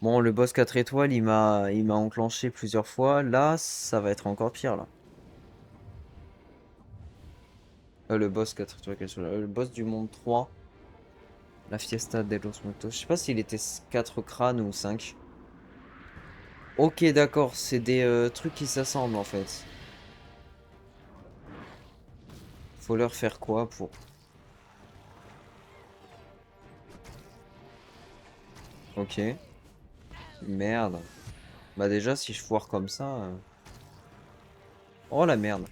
Bon, le boss 4 étoiles, il m'a enclenché plusieurs fois. Là, ça va être encore pire, là. Le boss 4 étoiles, le boss du monde 3, la Fiesta de los Muertos. Je sais pas s'il était 4 crânes ou 5. Ok, d'accord, c'est des trucs qui s'assemblent, en fait. Faut leur faire quoi pour... Ok, merde. Bah déjà, si je foire comme ça... Oh la merde.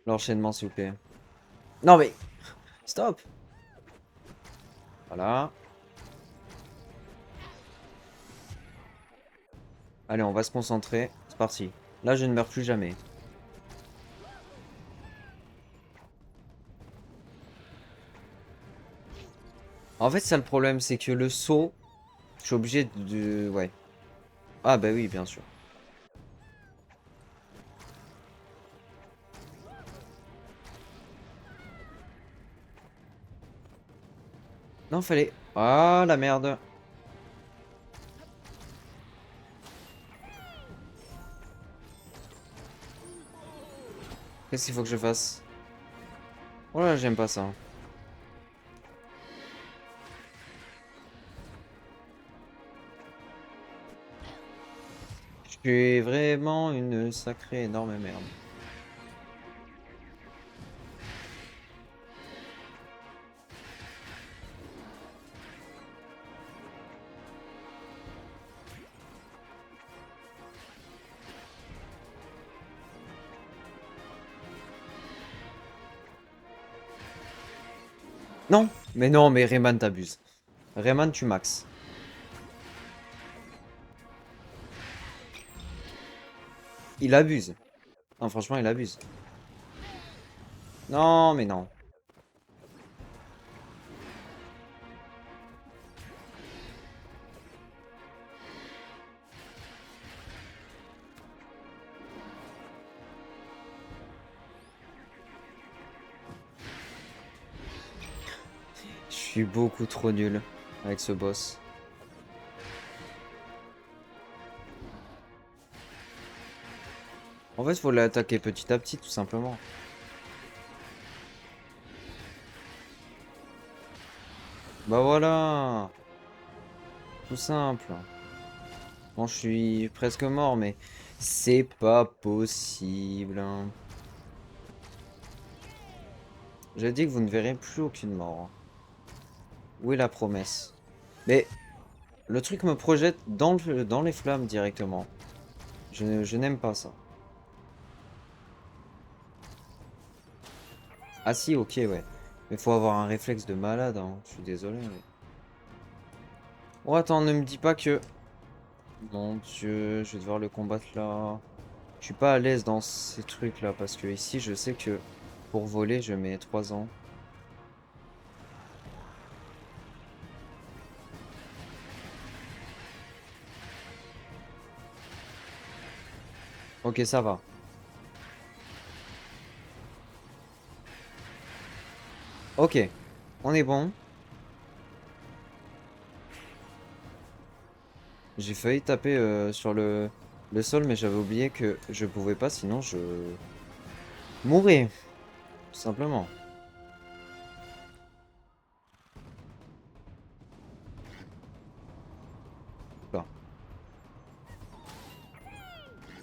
L'enchaînement, s'il vous plaît. Non mais... Stop. Voilà. Allez, on va se concentrer. C'est parti. Là, je ne meurs plus jamais. En fait, ça le problème, c'est que le saut, je suis obligé de... Ouais. Ah bah oui, bien sûr. Non, fallait... Ah, la merde. Qu'est-ce qu'il faut que je fasse? Oh là, j'aime pas ça. Je suis vraiment une sacrée énorme merde. Non, mais non, mais Rayman t'abuses. Rayman, tu max. Il abuse. Non, franchement, il abuse. Non, mais non. Je suis beaucoup trop nul avec ce boss. En fait, faut l'attaquer petit à petit, tout simplement. Bah voilà. Tout simple. Bon, je suis presque mort, mais c'est pas possible. J'ai dit que vous ne verrez plus aucune mort. Où est la promesse? Mais le truc me projette dans les flammes directement. Je n'aime pas ça. Ah si, ok, ouais. Mais faut avoir un réflexe de malade, hein. Je suis désolé, mais... Oh, attends, ne me dis pas que... Mon Dieu, je vais devoir le combattre là. Je suis pas à l'aise dans ces trucs là, parce que ici, je sais que pour voler, je mets 3 ans. Ok, ça va. Ok, on est bon. J'ai failli taper sur le sol, mais j'avais oublié que je pouvais pas, sinon je mourrais, tout simplement. Là.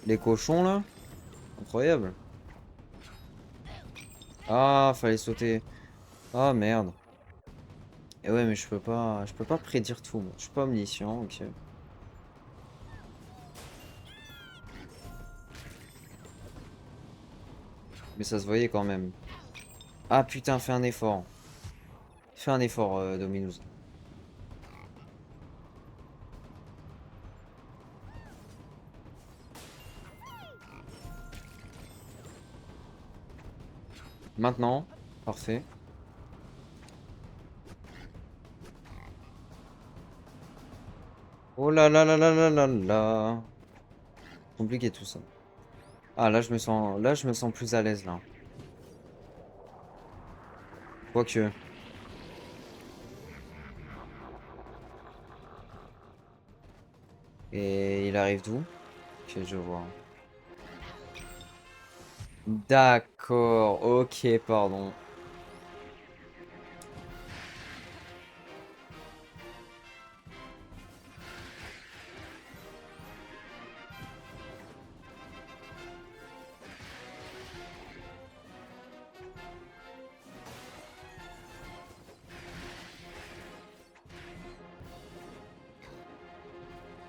Les cochons là, incroyable. Ah, fallait sauter. Ah merde. Et ouais, mais je peux pas prédire tout, moi. Je suis pas omniscient, ok. Mais ça se voyait quand même. Ah putain, fais un effort. Fais un effort, Dominus. Maintenant, parfait. Oh là là là là là là là. Compliqué tout ça. Ah là je me sens plus à l'aise là. Quoique. Et il arrive d'où? Ok, je vois. D'accord, ok, pardon.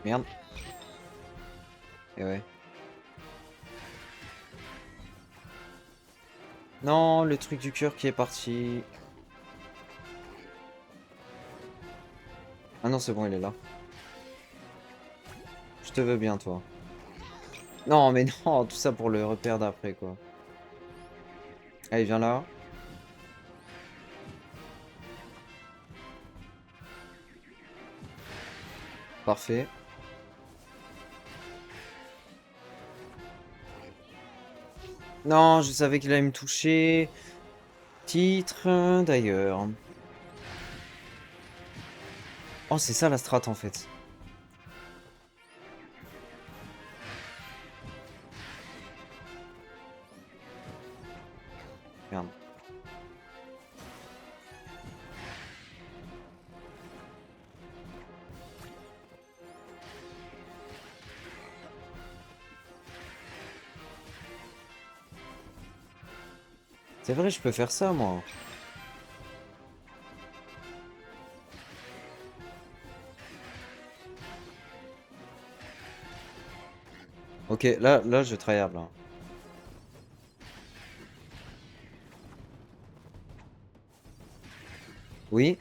Merde. Et ouais. Non, le truc du cœur qui est parti. Ah non, c'est bon, il est là. Je te veux bien, toi. Non, mais non, tout ça pour le repère d'après, quoi. Allez, viens là. Parfait. Non, je savais qu'il allait me toucher. Titre, d'ailleurs. Oh, c'est ça la strat, en fait. Merde. C'est vrai, je peux faire ça, moi. Ok, là, je tryhard, là. Oui,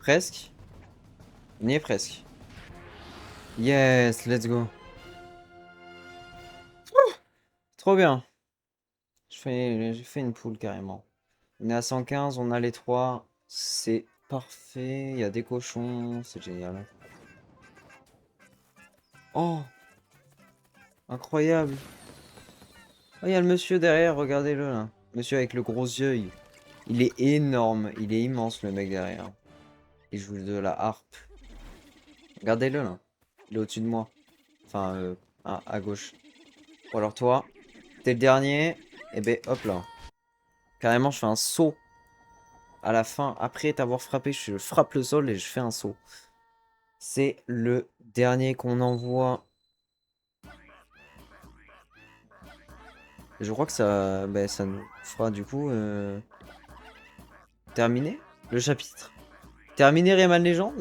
presque. On y est presque. Yes, let's go. Trop bien. J'ai fait une poule, carrément. On est à 115, on a les trois. C'est parfait. Il y a des cochons. C'est génial. Oh, incroyable. Oh, il y a le monsieur derrière, regardez-le là. Monsieur avec le gros œil. Il est énorme. Il est immense, le mec derrière. Il joue de la harpe. Regardez-le là. Il est au-dessus de moi. Enfin, à gauche. Ou alors toi, t'es le dernier. Et ben hop là. Carrément, je fais un saut à la fin. Après t'avoir frappé, je frappe le sol et je fais un saut. C'est le dernier qu'on envoie. Je crois que ça, ben, ça nous fera du coup terminer le chapitre. Terminer Rayman Legends?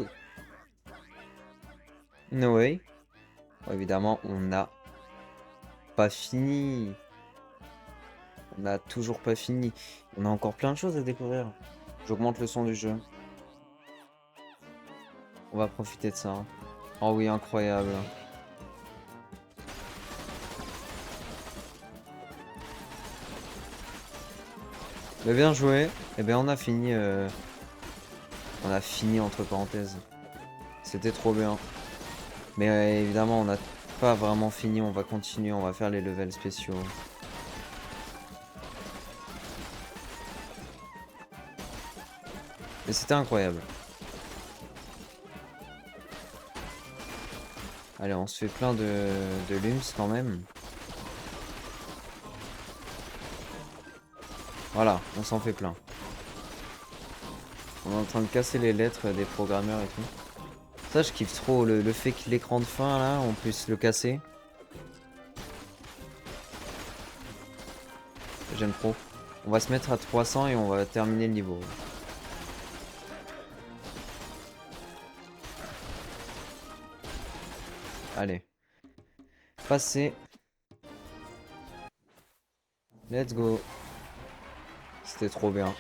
No way. Bon, évidemment, on n'a pas fini. On n'a toujours pas fini. On a encore plein de choses à découvrir. J'augmente le son du jeu. On va profiter de ça, hein. Oh oui, incroyable. Mais bien joué. Eh bien, on a fini entre parenthèses. C'était trop bien. Mais évidemment, on n'a pas vraiment fini. On va continuer. On va faire les levels spéciaux. Mais c'était incroyable. Allez, on se fait plein de lums quand même. Voilà, on s'en fait plein. On est en train de casser les lettres des programmeurs et tout. Ça, je kiffe trop le fait que l'écran de fin, là, on puisse le casser. J'aime trop. On va se mettre à 300 et on va terminer le niveau. Allez. Passer. Let's go. C'était trop bien.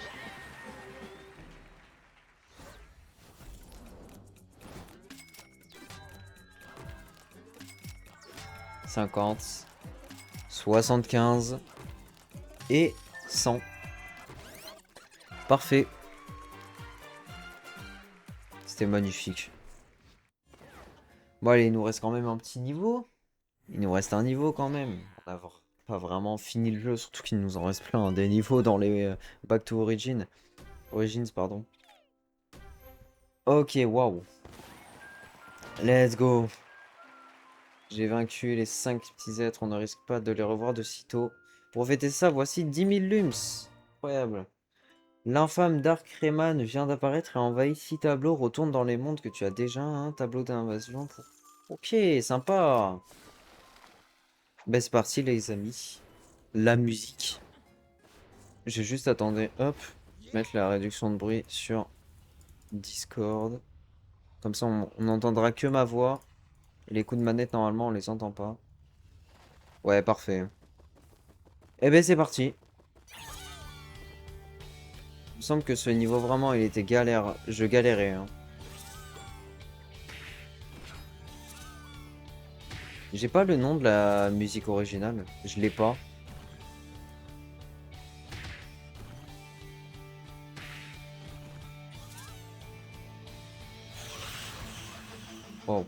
« 50. 75. Et 100. Parfait. C'était magnifique. Bon allez, il nous reste quand même un petit niveau. Il nous reste un niveau quand même. On n'a pas vraiment fini le jeu, surtout qu'il nous en reste plein, hein, des niveaux dans les Back to Origin. Origins, pardon. Ok, waouh. Let's go. J'ai vaincu les 5 petits êtres, on ne risque pas de les revoir de sitôt. Pour fêter ça, voici 10 000 lums. Incroyable. L'infâme Dark Rayman vient d'apparaître et envahit 6 tableaux. Retourne dans les mondes que tu as déjà un tableau d'invasion pour... Ok, sympa. Ben c'est parti les amis. La musique. J'ai juste attendu, hop, mettre la réduction de bruit sur Discord. Comme ça on n'entendra que ma voix. Les coups de manette normalement on les entend pas. Ouais, parfait. Eh ben c'est parti. Il me semble que ce niveau vraiment il était galère. Je galérais, hein. J'ai pas le nom de la musique originale. Je l'ai pas. Wow.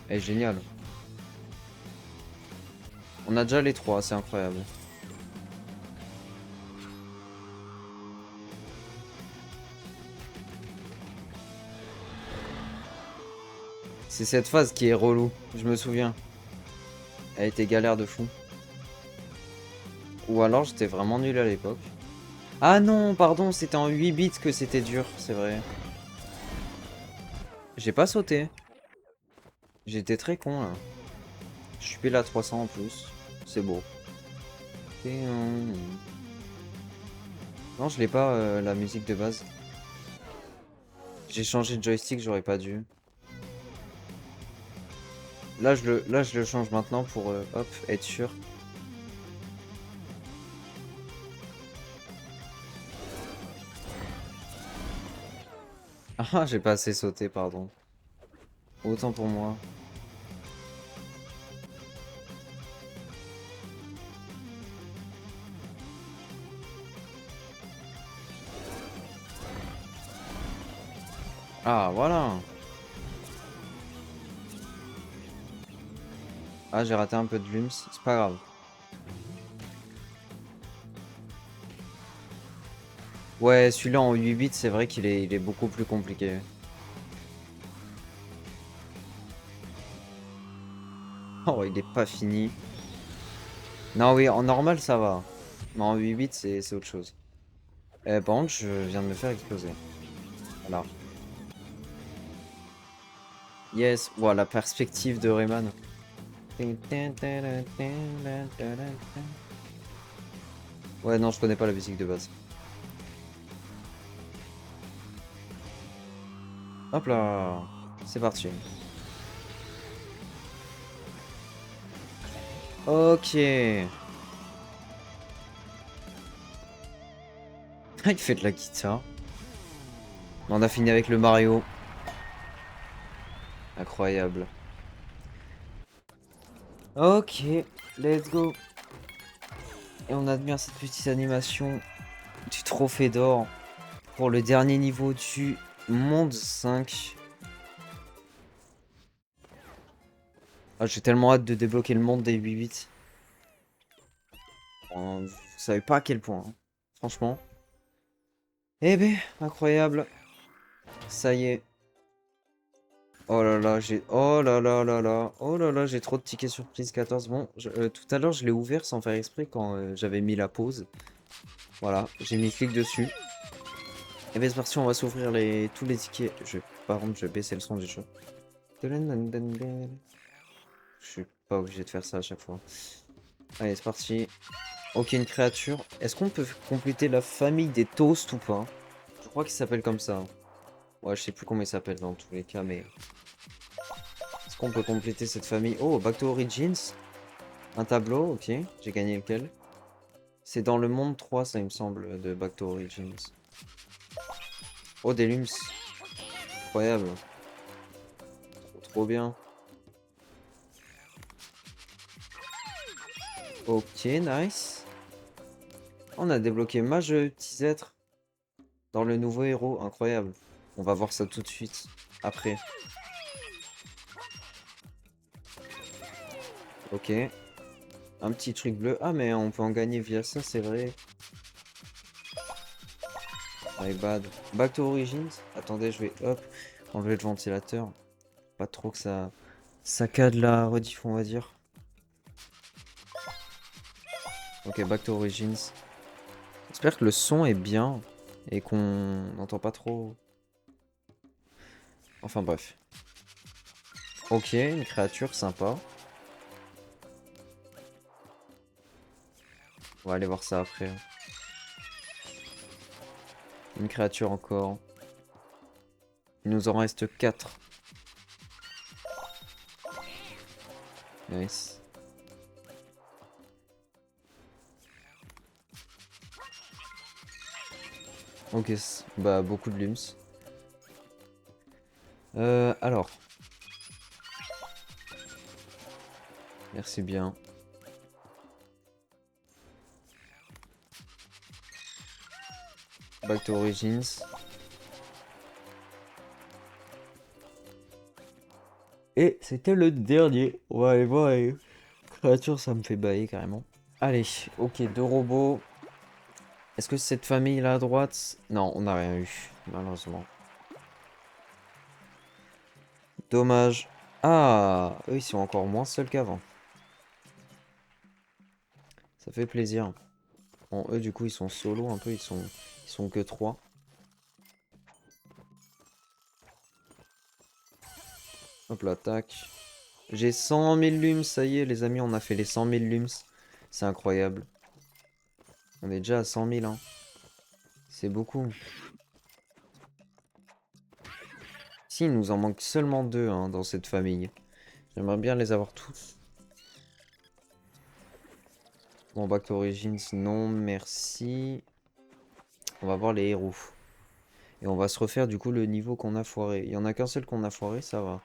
Elle est géniale. On a déjà les trois, c'est incroyable. C'est cette phase qui est relou, je me souviens. Elle était galère de fou. Ou alors j'étais vraiment nul à l'époque. Ah non, pardon, c'était en 8 bits que c'était dur, c'est vrai. J'ai pas sauté. J'étais très con là. Je suis pile à 300 en plus. C'est beau. Non, je l'ai pas la musique de base. J'ai changé de joystick, j'aurais pas dû. Là, je le change maintenant pour hop, être sûr. Ah, j'ai pas assez sauté, pardon. Autant pour moi. Ah, voilà. Ah, j'ai raté un peu de lums, c'est pas grave. Ouais, celui-là en 8 bits, c'est vrai il est beaucoup plus compliqué. Oh, il est pas fini. Non, oui, en normal, ça va. Mais en 8 bits, c'est autre chose. Par contre, je viens de me faire exploser. Voilà. Yes, voilà, la perspective de Rayman. Ouais, non, je connais pas la musique de base. Hop là, c'est parti. Ok. Ah, il fait de la guitare. On a fini avec le Mario. Incroyable. Ok, let's go. Et on admire cette petite animation du trophée d'or pour le dernier niveau du monde 5. Ah, j'ai tellement hâte de débloquer le monde des 8 bits. Vous savez pas à quel point, hein. Franchement. Eh ben, incroyable. Ça y est. Oh là là, j'ai... Oh là là là là. Oh là là, j'ai trop de tickets surprise 14. Bon, tout à l'heure, je l'ai ouvert sans faire exprès quand j'avais mis la pause. Voilà, j'ai mis clic dessus. Et bien c'est parti, on va s'ouvrir tous les tickets. Par contre, je vais baisser le son du jeu. Je suis pas obligé de faire ça à chaque fois. Allez, c'est parti. Ok, une créature. Est-ce qu'on peut compléter la famille des toasts ou pas? Je crois qu'il s'appelle comme ça. Ouais, je sais plus comment il s'appelle dans tous les cas, mais... Est-ce qu'on peut compléter cette famille? Oh, Back to Origins. Un tableau, ok. J'ai gagné lequel? C'est dans le monde 3, ça, il me semble, de Back to Origins. Oh, des lums. Incroyable. Trop bien. Ok, nice. On a débloqué Mage petits êtres dans le nouveau héros. Incroyable. On va voir ça tout de suite. Après. Ok. Un petit truc bleu. Ah, mais on peut en gagner via ça, c'est vrai. My bad. Back to Origins. Attendez, je vais hop enlever le ventilateur. Pas trop que ça saccade la rediff, on va dire. Ok, Back to Origins. J'espère que le son est bien et qu'on n'entend pas trop. Enfin bref. Ok, une créature sympa. On va aller voir ça après. Une créature encore. Il nous en reste 4. Nice. Ok, bah beaucoup de lums. Alors. Merci bien. Back to Origins. Et c'était le dernier. On va aller voir les créatures, ça me fait bailler carrément. Allez, ok, 2 robots. Est-ce que cette famille là à droite? Non, on n'a rien eu, malheureusement. Dommage. Ah, eux ils sont encore moins seuls qu'avant. Ça fait plaisir. Bon, eux du coup ils sont solo un peu, ils sont que 3. Hop là, tac. J'ai 100 000 lums, ça y est les amis, on a fait les 100 000 lums. C'est incroyable. On est déjà à 100 000, hein. C'est beaucoup. Si, il nous en manque seulement 2 hein, dans cette famille. J'aimerais bien les avoir tous. Bon, Back to Origins, non, merci. On va voir les héros. Et on va se refaire du coup le niveau qu'on a foiré. Il y en a qu'un seul qu'on a foiré, ça va.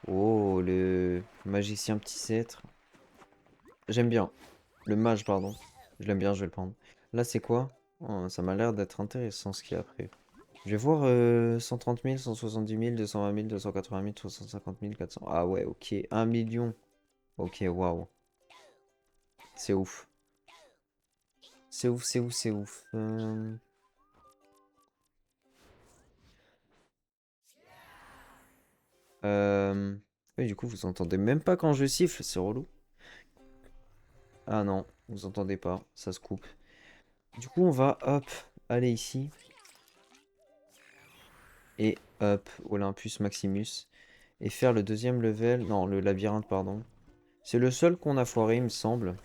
Oh, le magicien petit sceptre. J'aime bien. Le mage, pardon. Je l'aime bien, je vais le prendre. Là, c'est quoi? Oh, ça m'a l'air d'être intéressant ce qu'il y a après. Je vais voir 130 000, 170 000, 220 000, 280 000, 350 000, 400. Ah ouais, ok. 1 million. Ok, waouh. C'est ouf. C'est ouf, c'est ouf, c'est ouf. Oui, du coup, vous entendez même pas quand je siffle, c'est relou. Ah non, vous entendez pas, ça se coupe. Du coup, on va, hop, aller ici. Et hop, Olympus Maximus. Et faire le deuxième level. Non, le labyrinthe, pardon. C'est le seul qu'on a foiré, il me semble.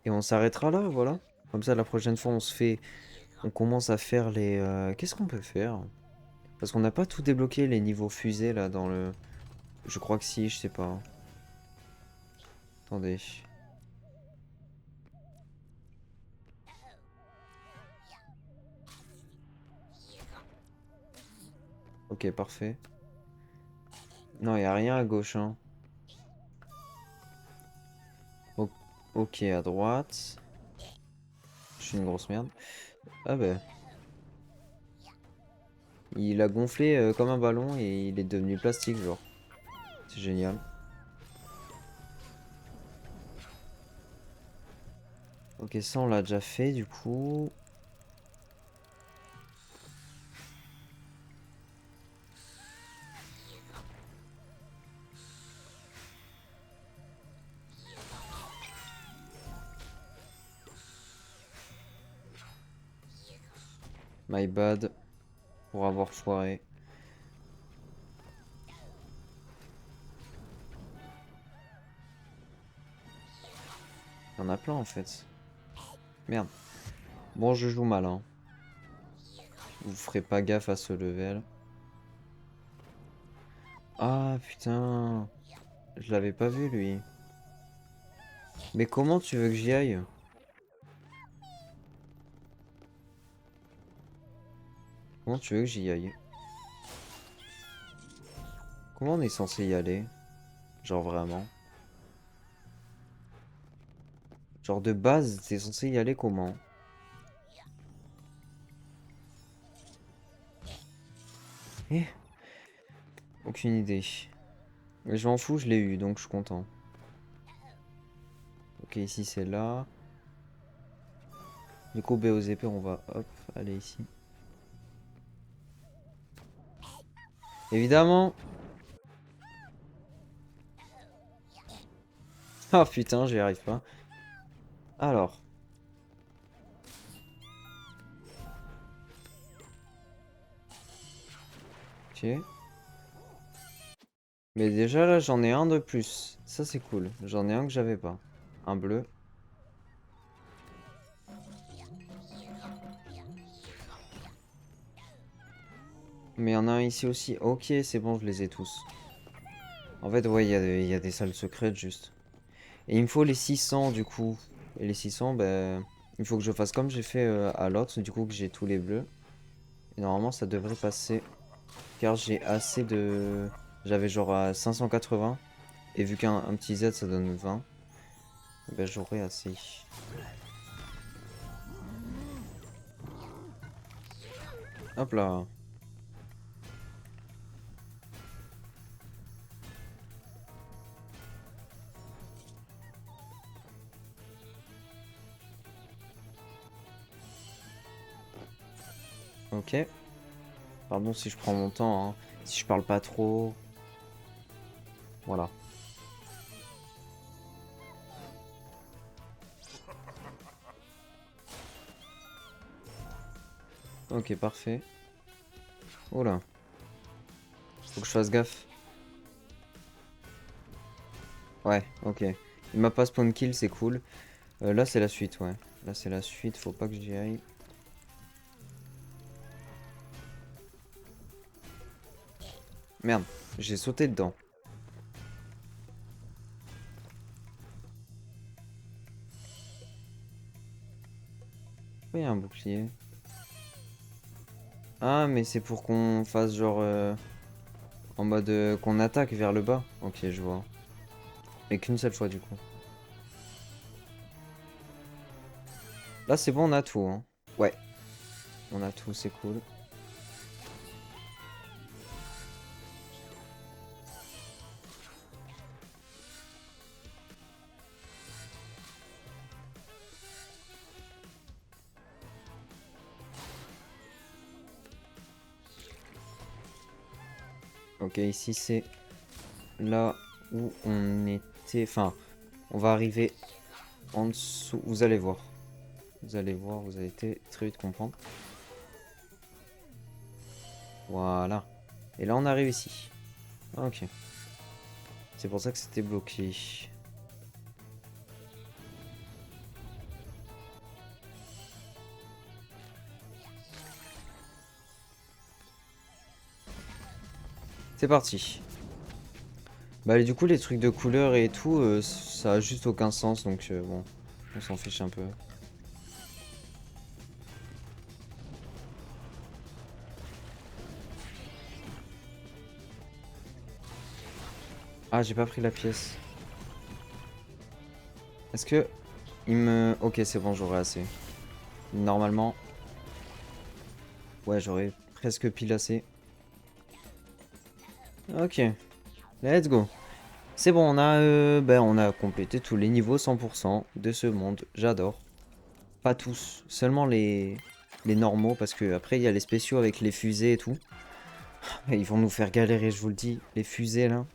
Et on s'arrêtera là, voilà. Comme ça, la prochaine fois, on se fait... On commence à faire les... Qu'est-ce qu'on peut faire? Parce qu'on n'a pas tout débloqué, les niveaux fusées, là, dans le... Je crois que si, je sais pas. Attendez. Ok, parfait. Non, il a rien à gauche, hein. O- ok, à droite. Je suis une grosse merde. Ah bah. Il a gonflé comme un ballon et il est devenu plastique, genre. C'est génial. Ok, ça on l'a déjà fait du coup. My bad pour avoir foiré. Il y en a plein en fait. Merde. Bon, je joue mal, hein. Vous ferez pas gaffe à ce level. Ah putain. Je l'avais pas vu lui. Mais comment tu veux que j'y aille? Comment tu veux que j'y aille? Comment on est censé y aller? Genre vraiment. Genre de base, t'es censé y aller comment? Eh, aucune idée. Mais je m'en fous, je l'ai eu, donc je suis content. Ok, ici c'est là. Du coup, B aux épées, on va hop, aller ici. Évidemment. Ah putain, j'y arrive pas. Alors. Ok. Mais déjà là, j'en ai un de plus. Ça, c'est cool. J'en ai un que j'avais pas. Un bleu. Mais il y en a un ici aussi. Ok, c'est bon, je les ai tous. En fait, ouais, il y a des salles secrètes juste. Et il me faut les 600 du coup. Et les 600, ben, il faut que je fasse comme j'ai fait à l'autre, du coup que j'ai tous les bleus. Et normalement, ça devrait passer. Car j'ai assez de... J'avais genre à 580. Et vu qu'un un petit Z, ça donne 20. Ben, j'aurai assez. Hop là. Ok. Pardon si je prends mon temps, hein. Si je parle pas trop. Voilà. Ok, parfait. Oh là. Faut que je fasse gaffe. Ouais, ok. Il m'a pas spawn kill, c'est cool. Là, c'est la suite, ouais. Là, c'est la suite, faut pas que j'y aille. Merde, j'ai sauté dedans. Pourquoi il y a un bouclier? Ah, mais c'est pour qu'on fasse genre... en mode qu'on attaque vers le bas. Ok, je vois. Mais qu'une seule fois, du coup. Là, c'est bon, on a tout, hein. Ouais, on a tout, c'est cool. Ok, ici, c'est là où on était... Enfin, on va arriver en dessous. Vous allez voir. Vous allez voir, vous allez très vite comprendre. Voilà. Et là, on arrive ici. Ok. C'est pour ça que c'était bloqué. C'est parti. Bah, du coup, les trucs de couleur et tout, ça a juste aucun sens, donc bon, on s'en fiche un peu. Ah, j'ai pas pris la pièce. Est-ce que il me... Ok, c'est bon, j'aurai assez. Normalement, ouais, j'aurais presque pile assez. Ok, let's go. C'est bon, on a complété tous les niveaux 100% de ce monde. J'adore. Pas tous, seulement les normaux, parce que après il y a les spéciaux avec les fusées et tout. Et ils vont nous faire galérer, je vous le dis. Les fusées là,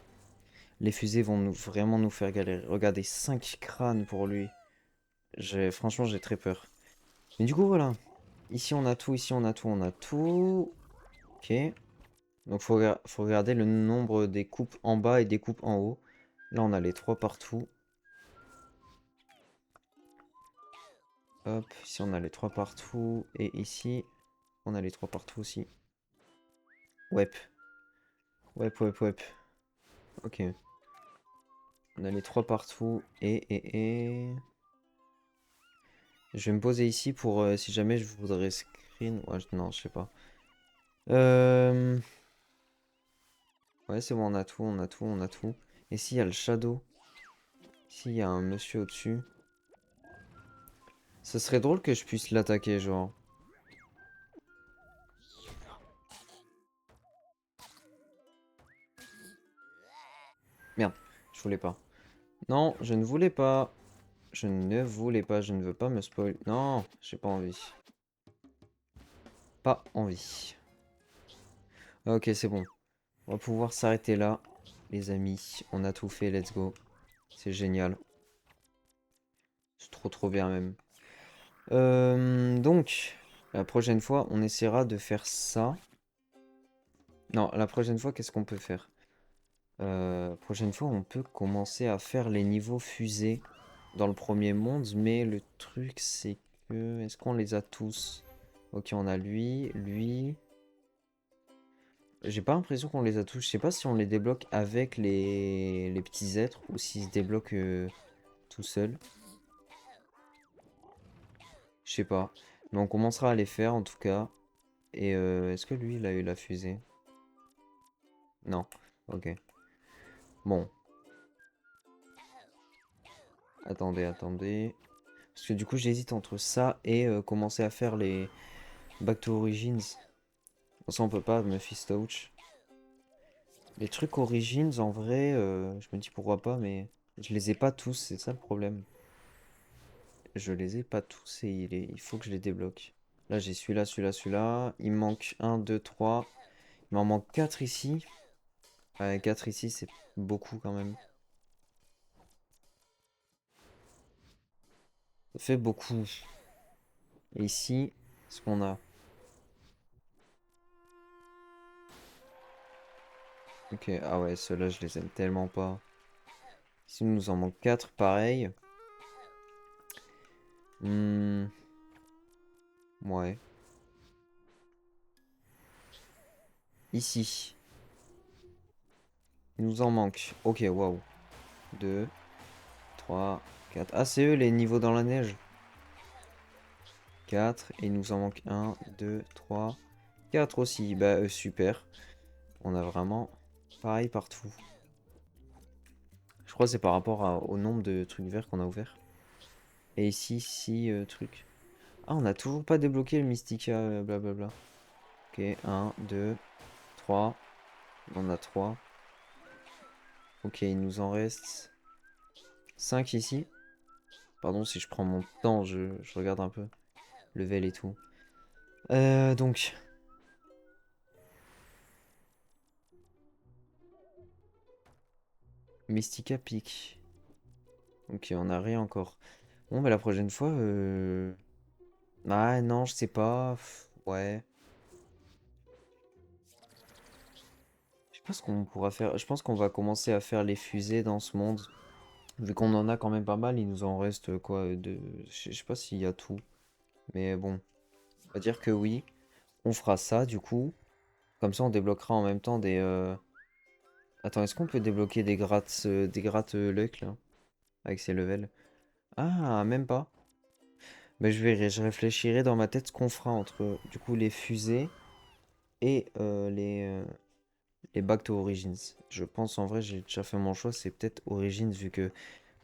les fusées vont vraiment nous faire galérer. Regardez, 5 crânes pour lui. Franchement, j'ai très peur. Mais du coup, voilà. Ici on a tout, ici on a tout, on a tout. Ok. Donc faut regarder le nombre des coupes en bas et des coupes en haut. Là on a les trois partout. Hop, ici on a les trois partout. Et ici, on a les trois partout aussi. Wep. Wep, wep, wep. Ok. On a les trois partout. Et... Je vais me poser ici pour si jamais je voudrais screen. Ouais, non, je sais pas. Euh... Ouais, c'est bon, on a tout, on a tout, on a tout. Et s'il y a le shadow, s'il y a un monsieur au-dessus, ce serait drôle que je puisse l'attaquer, genre. Merde, je voulais pas. Non, je ne voulais pas. Je ne voulais pas, je ne veux pas me spoil. Non, j'ai pas envie. Pas envie. Ok, c'est bon. On va pouvoir s'arrêter là, les amis. On a tout fait, let's go. C'est génial. C'est trop bien même. Donc, la prochaine fois, on essaiera de faire ça. Non, la prochaine fois, qu'est-ce qu'on peut faire? Prochaine fois, on peut commencer à faire les niveaux fusées dans le premier monde, mais le truc, c'est que... Est-ce qu'on les a tous? Ok, on a lui, lui... J'ai pas l'impression qu'on les a tous. Je sais pas si on les débloque avec les petits êtres ou s'ils se débloquent tout seuls. Je sais pas. Mais on commencera à les faire en tout cas. Et est-ce que lui, il a eu la fusée? Non. Ok. Bon. Attendez. Parce que du coup, j'hésite entre ça et commencer à faire les Back to Origins. Bon, ça, on peut pas, Mephistouch. Les trucs Origins, en vrai, je me dis pourquoi pas, mais je les ai pas tous, c'est ça le problème. Je les ai pas tous et il faut que je les débloque. Là, j'ai celui-là. Il me manque un, 2, 3. Il m'en manque 4 ici. Ouais, 4 ici, c'est beaucoup quand même. Ça fait beaucoup. Et ici, ce qu'on a. Ok, ah ouais, ceux-là, je les aime tellement pas. Ici, il nous en manque 4, pareil. Hmm, ouais. Ici, il nous en manque. Ok, waouh. 2, 3, 4. Ah, c'est eux les niveaux dans la neige. 4. Et il nous en manque un, 2, 3, 4 aussi. Bah, super. On a vraiment pareil partout. Je crois que c'est par rapport au nombre de trucs verts qu'on a ouverts. Et ici, 6 trucs. Ah, on n'a toujours pas débloqué le Mystica, blablabla. Ok, un, 2, 3. On a 3. Ok, il nous en reste 5 ici. Pardon si je prends mon temps, je regarde un peu. Level et tout. Donc, Mystica Peak. Ok, on n'a rien encore. Bon, bah la prochaine fois... Ah non, je sais pas. Ouais. Je pense qu'on pourra faire... Je pense qu'on va commencer à faire les fusées dans ce monde. Vu qu'on en a quand même pas mal, il nous en reste quoi de... Je sais pas s'il y a tout. Mais bon, on va dire que oui. On fera ça du coup. Comme ça, on débloquera en même temps des... Attends, est-ce qu'on peut débloquer des grattes luck là? Avec ces levels? Ah, même pas. Mais je verrai, je réfléchirai dans ma tête ce qu'on fera entre du coup les fusées et les Back to Origins. Je pense en vrai, j'ai déjà fait mon choix, c'est peut-être Origins vu que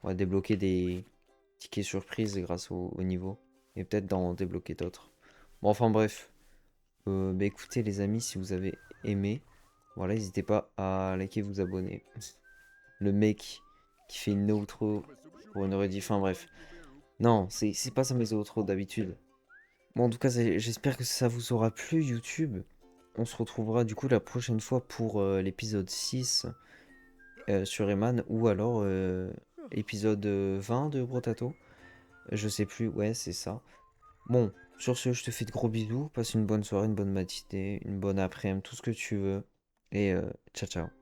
on va débloquer des tickets surprises grâce au niveau. Et peut-être d'en débloquer d'autres. Bon, enfin bref. Bah écoutez les amis, si vous avez aimé, voilà, n'hésitez pas à liker, vous abonner. Le mec qui fait une outro pour une rediff, enfin bref. Non, c'est pas ça mes outros d'habitude. Bon, en tout cas, j'espère que ça vous aura plu, YouTube. On se retrouvera du coup la prochaine fois pour l'épisode 6 sur Eman ou alors épisode 20 de Brotato. Je sais plus, ouais, c'est ça. Bon, sur ce, je te fais de gros bisous. Passe une bonne soirée, une bonne matinée, une bonne après-midi, tout ce que tu veux. Et ciao, ciao.